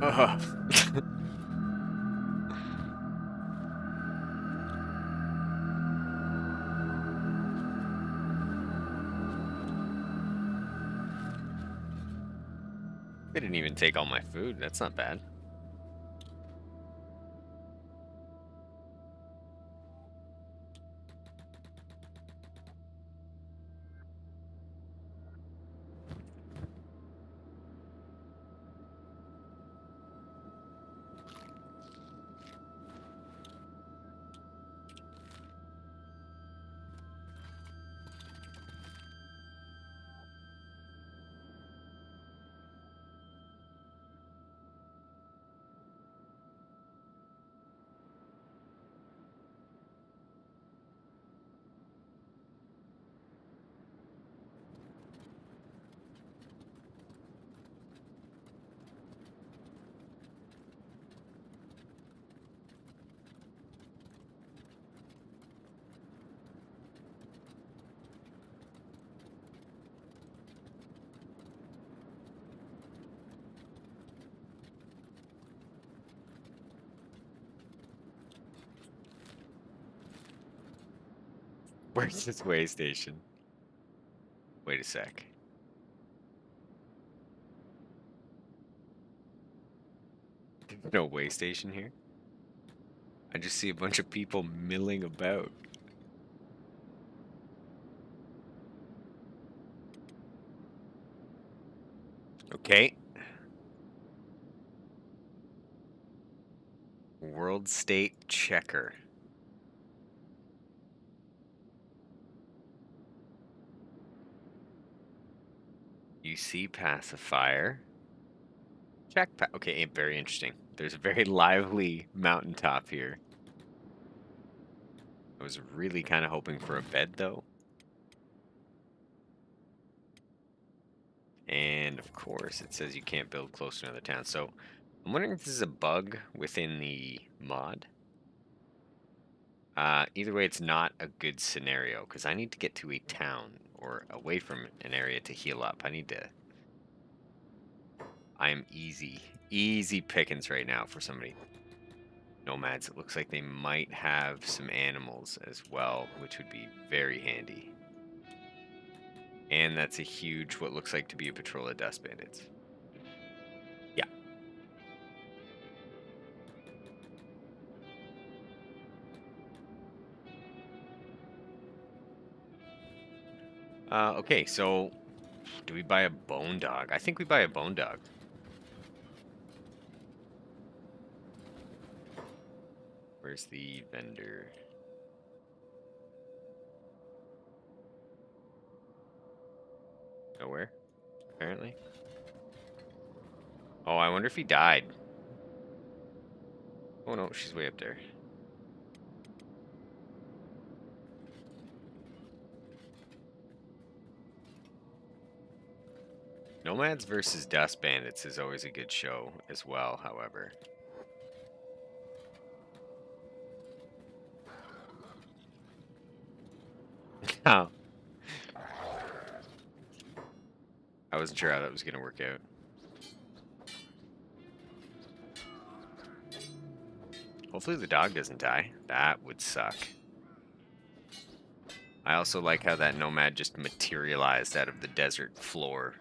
Oh. They didn't even take all my food. That's not bad. Where's this way station? Wait a sec. There's no way station here. I just see a bunch of people milling about. Okay. World state checker. UC pacifier. Check. Okay, very interesting. There's a very lively mountaintop here. I was really kind of hoping for a bed, though. And, of course, it says you can't build close to another town. So, I'm wondering if this is a bug within the mod. Either way, it's not a good scenario, because I need to get to a town or away from an area to heal up. I am easy pickings right now for somebody. Nomads, it looks like they might have some animals as well, which would be very handy. And that's a huge, what looks like to be a patrol of dust bandits. Yeah. Okay, so do we buy a bone dog? I think we buy a bone dog. Where's the vendor? Nowhere, apparently. Oh, I wonder if he died. Oh no, she's way up there. Nomads versus Dust Bandits is always a good show as well, however. Oh. I wasn't sure how that was going to work out. Hopefully the dog doesn't die. That would suck. I also like how that nomad just materialized out of the desert floor.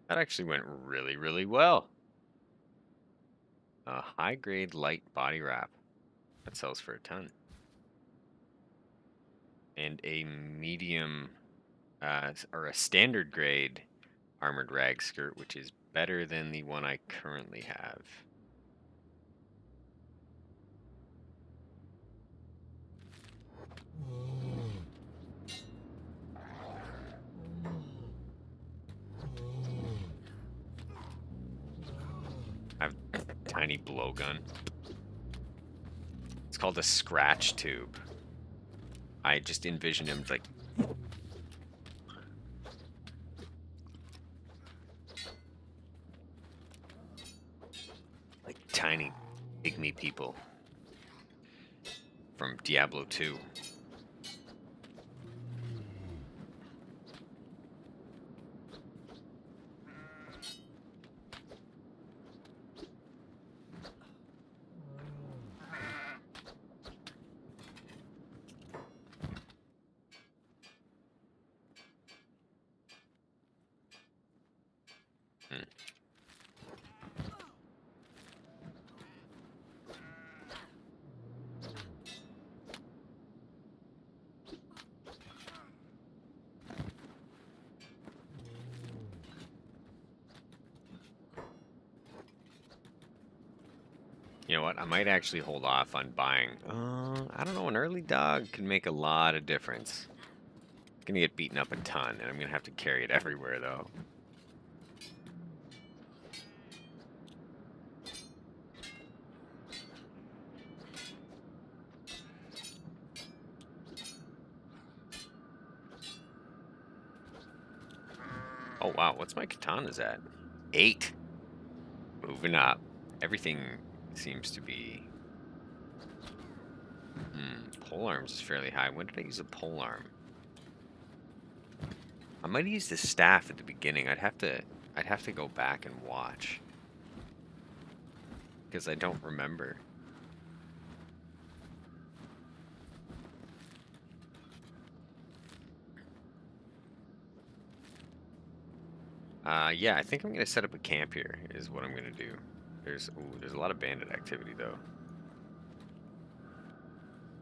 That actually went really well. A high-grade light body wrap. That sells for a ton. And a medium, or a standard grade armored rag skirt, which is better than the one I currently have. I have a tiny blowgun. It's called a scratch tube. I just envisioned him like tiny pygmy people from Diablo 2. You know what? I might actually hold off on buying. I don't know. An early dog can make a lot of difference. It's gonna get beaten up a ton, and I'm gonna have to carry it everywhere, though. Oh wow, what's my katanas at? 8. Moving up. Everything seems to be. Pole arms is fairly high. When did I use a pole arm? I might use the staff at the beginning. I'd have to I'd have to go back and watch because I don't remember. Yeah, I think I'm gonna set up a camp here. Is what I'm gonna do. There's a lot of bandit activity though.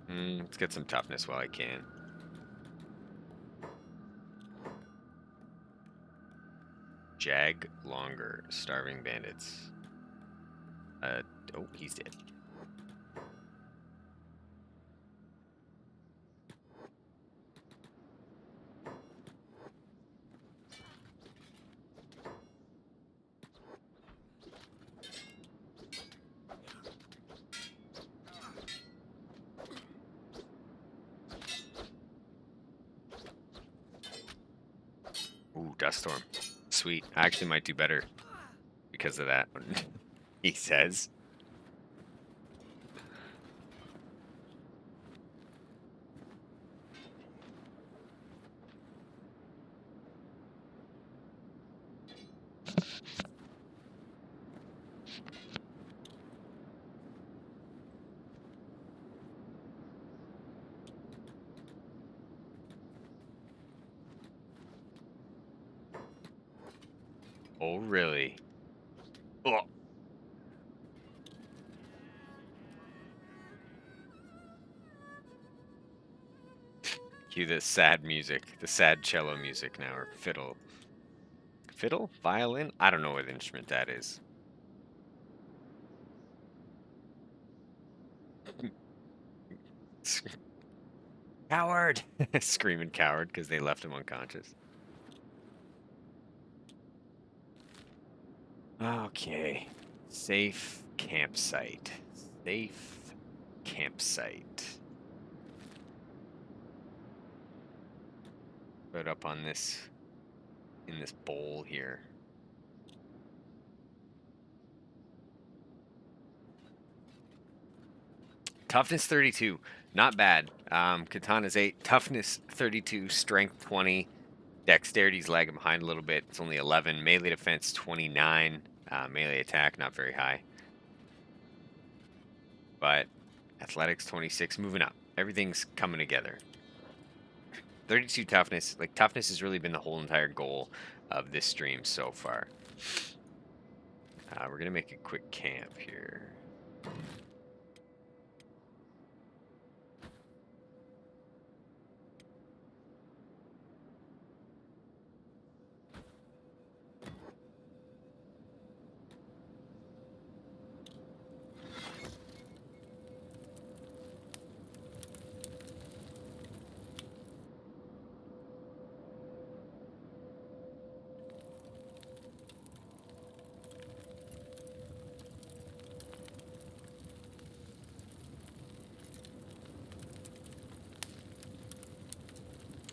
Let's get some toughness while I can. Jag longer, starving bandits. Oh, he's dead. Ooh, dust storm. Sweet. I actually might do better because of that. He says. Oh, really? Oh. Cue the sad music, the sad cello music now, or fiddle. Fiddle? Violin? I don't know what instrument that is. Coward! Screaming coward because they left him unconscious. Okay. Safe campsite. Safe campsite. Put up on this, in this bowl here. Toughness 32, not bad. Katana's 8, toughness 32, strength 20, dexterity's lagging behind a little bit. It's only 11, melee defense 29, melee attack not very high, but athletics 26, moving up. Everything's coming together. 32 toughness. Like, toughness has really been the whole entire goal of this stream so far. We're gonna make a quick camp here.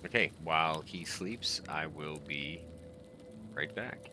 Okay, while he sleeps, I will be right back.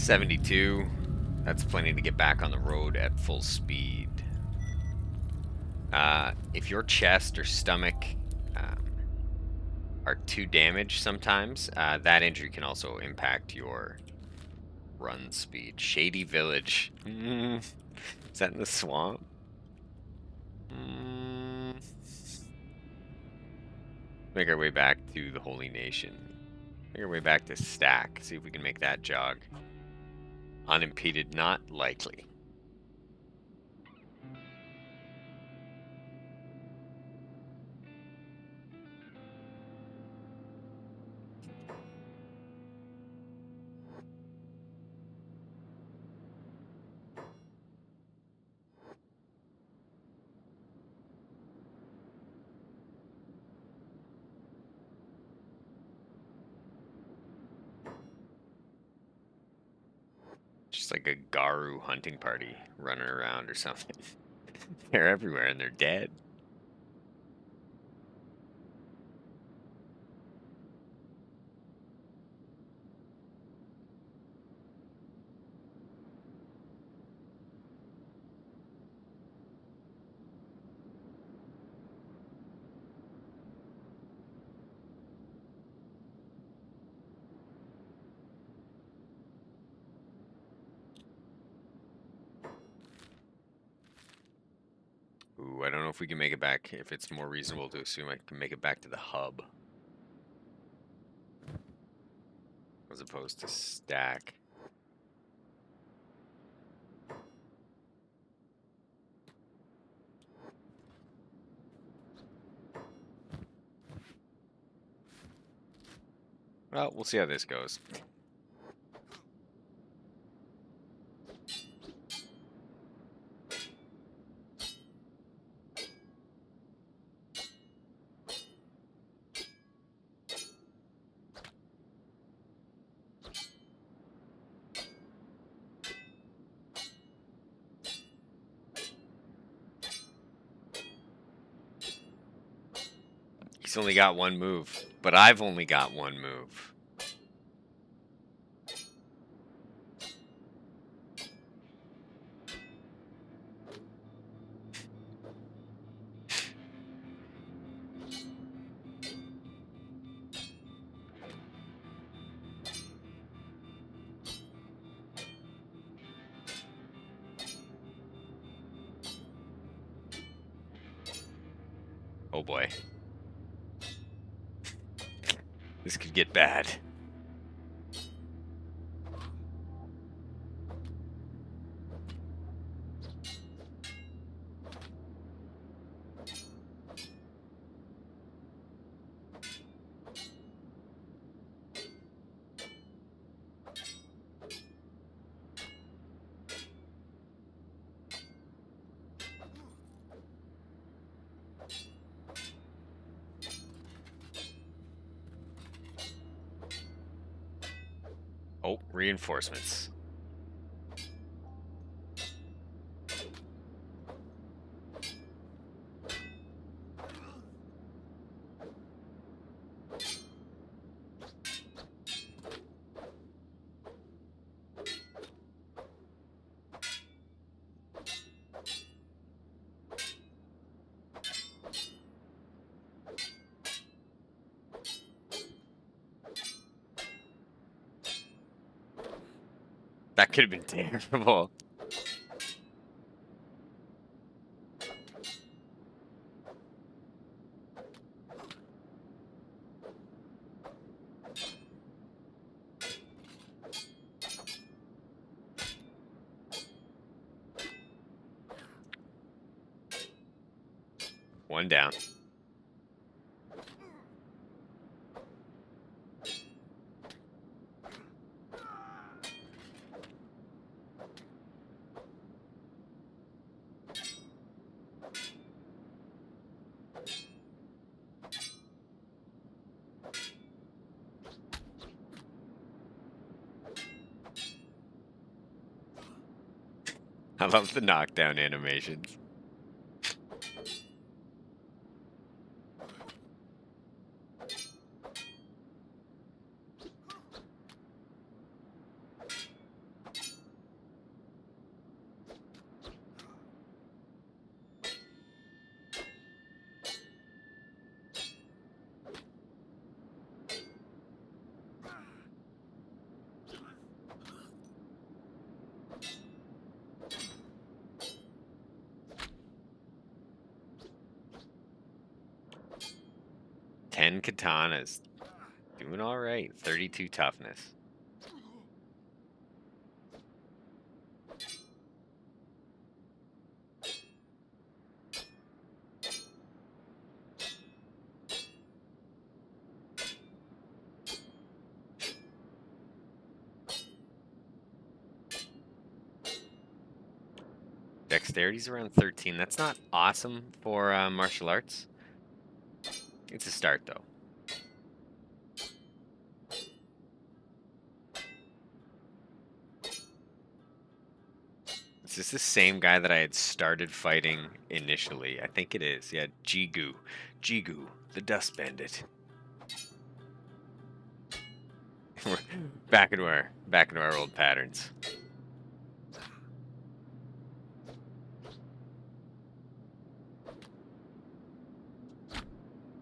72. That's plenty to get back on the road at full speed. If your chest or stomach are too damaged sometimes, that injury can also impact your run speed. Shady Village. Is that in the swamp? Make our way back to the Holy Nation. Make our way back to Stack. See if we can make that jog. Unimpeded, not likely. Just like a Garu hunting party running around or something. They're everywhere and they're dead. Ooh, I don't know if we can make it back. If it's more reasonable to assume I can make it back to the hub. As opposed to Stack. Well, we'll see how this goes. He's only got one move, but I've only got one move. Oh boy. This could get bad. Oh, reinforcements. That could have been terrible. One down. I love the knockdown animations. 10 katanas. Doing all right. 32 toughness. Dexterity's around 13. That's not awesome for martial arts. It's a start, though. Is this the same guy that I had started fighting initially? I think it is. Yeah, Jigu. Jigu, the dust bandit. We're back into our old patterns.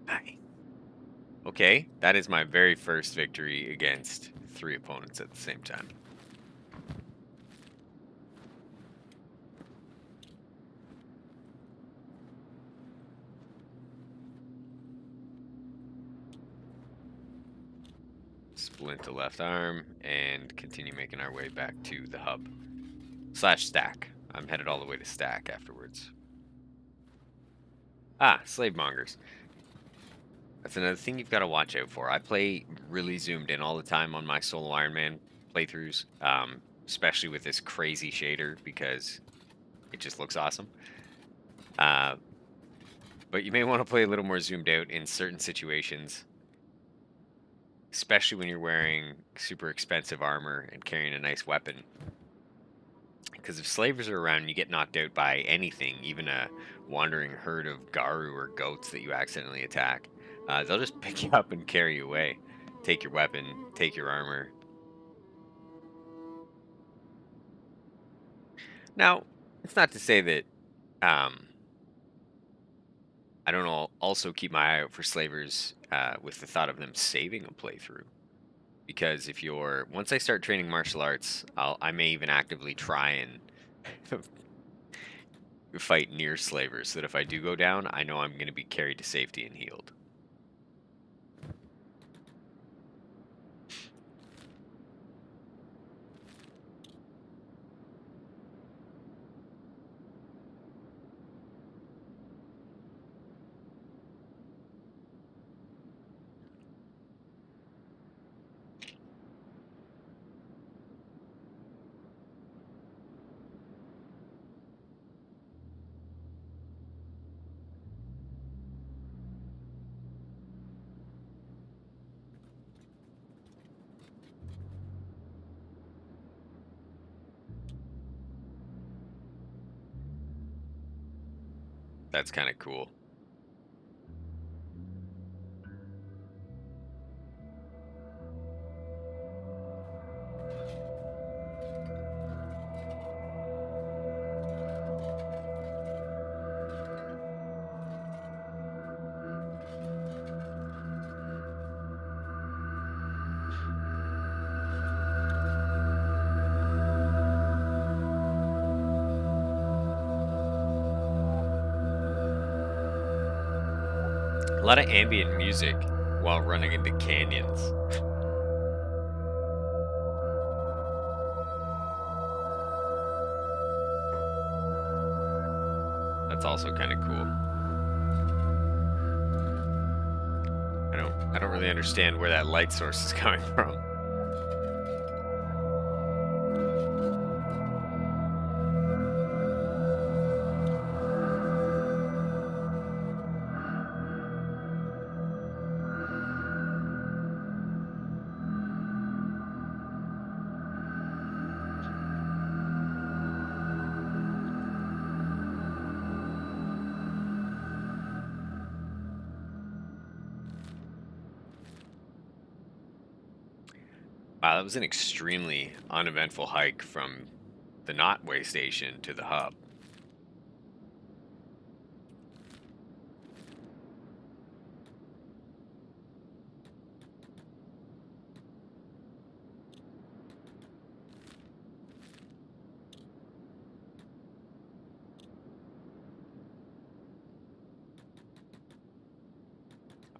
Hi. Okay, that is my very first victory against 3 opponents at the same time. Splint the left arm and continue making our way back to the hub. / stack. I'm headed all the way to stack afterwards. Ah, slave mongers. That's another thing you've got to watch out for. I play really zoomed in all the time on my Solo Ironman playthroughs, especially with this crazy shader because it just looks awesome. But you may want to play a little more zoomed out in certain situations, especially when you're wearing super expensive armor and carrying a nice weapon. Because if slavers are around and you get knocked out by anything, even a wandering herd of Garu or goats that you accidentally attack, they'll just pick you up and carry you away. Take your weapon, take your armor. Now, it's not to say that I don't also keep my eye out for slavers with the thought of them saving a playthrough. Because if you're once I start training martial arts, I may even actively try and fight near slavers so that if I do go down, I know I'm going to be carried to safety and healed. That's kind of cool. A lot of ambient music while running into canyons. That's also kind of cool. I don't really understand where that light source is coming from. Wow, that was an extremely uneventful hike from the not way station to the hub.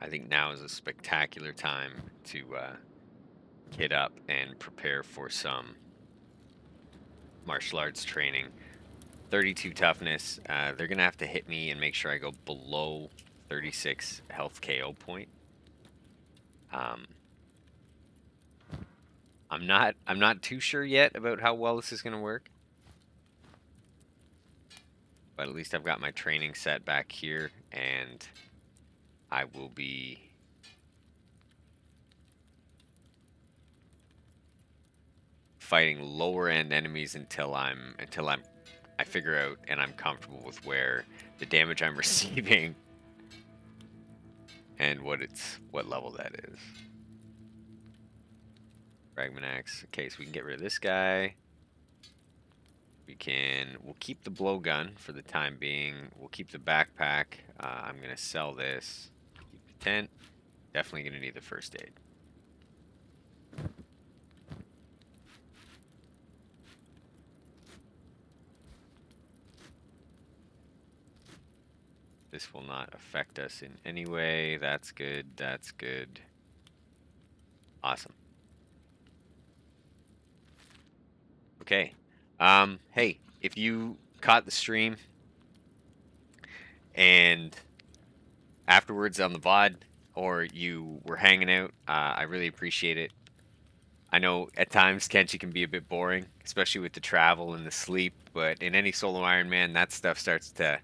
I think now is a spectacular time to kit up and prepare for some martial arts training. 32 toughness. They're going to have to hit me and make sure I go below 36 health KO point. I'm not too sure yet about how well this is going to work. But at least I've got my training set back here, and I will be fighting lower end enemies until I figure out and I'm comfortable with where the damage I'm receiving and what level that is. Fragment axe. Okay, so we can get rid of this guy. We'll keep the blowgun for the time being. We'll keep the backpack. I'm gonna sell this. Keep the tent. Definitely gonna need the first aid. This will not affect us in any way. That's good. That's good. Awesome. Okay. Hey, if you caught the stream and afterwards on the VOD or you were hanging out, I really appreciate it. I know at times Kenshi can be a bit boring, especially with the travel and the sleep, but in any solo Ironman, that stuff starts to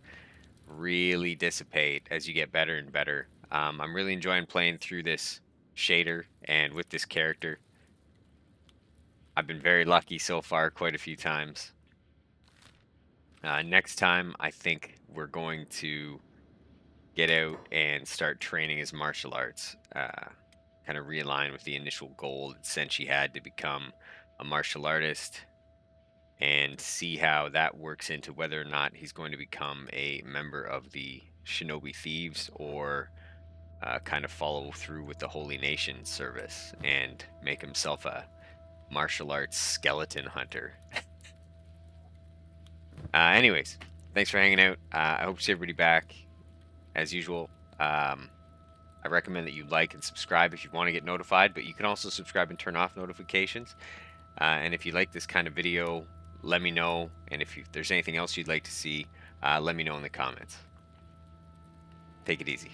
really dissipate as you get better and better. I'm really enjoying playing through this shader and with this character. I've been very lucky so far, quite a few times. Next time, I think we're going to get out and start training as martial arts. Kind of realign with the initial goal that Senshi had to become a martial artist and see how that works into whether or not he's going to become a member of the Shinobi Thieves or kind of follow through with the Holy Nation service and make himself a martial arts skeleton hunter. Anyways, thanks for hanging out. I hope to see everybody back as usual. I recommend that you like and subscribe if you want to get notified, but you can also subscribe and turn off notifications. And if you like this kind of video, let me know. And if there's anything else you'd like to see, let me know in the comments. Take it easy.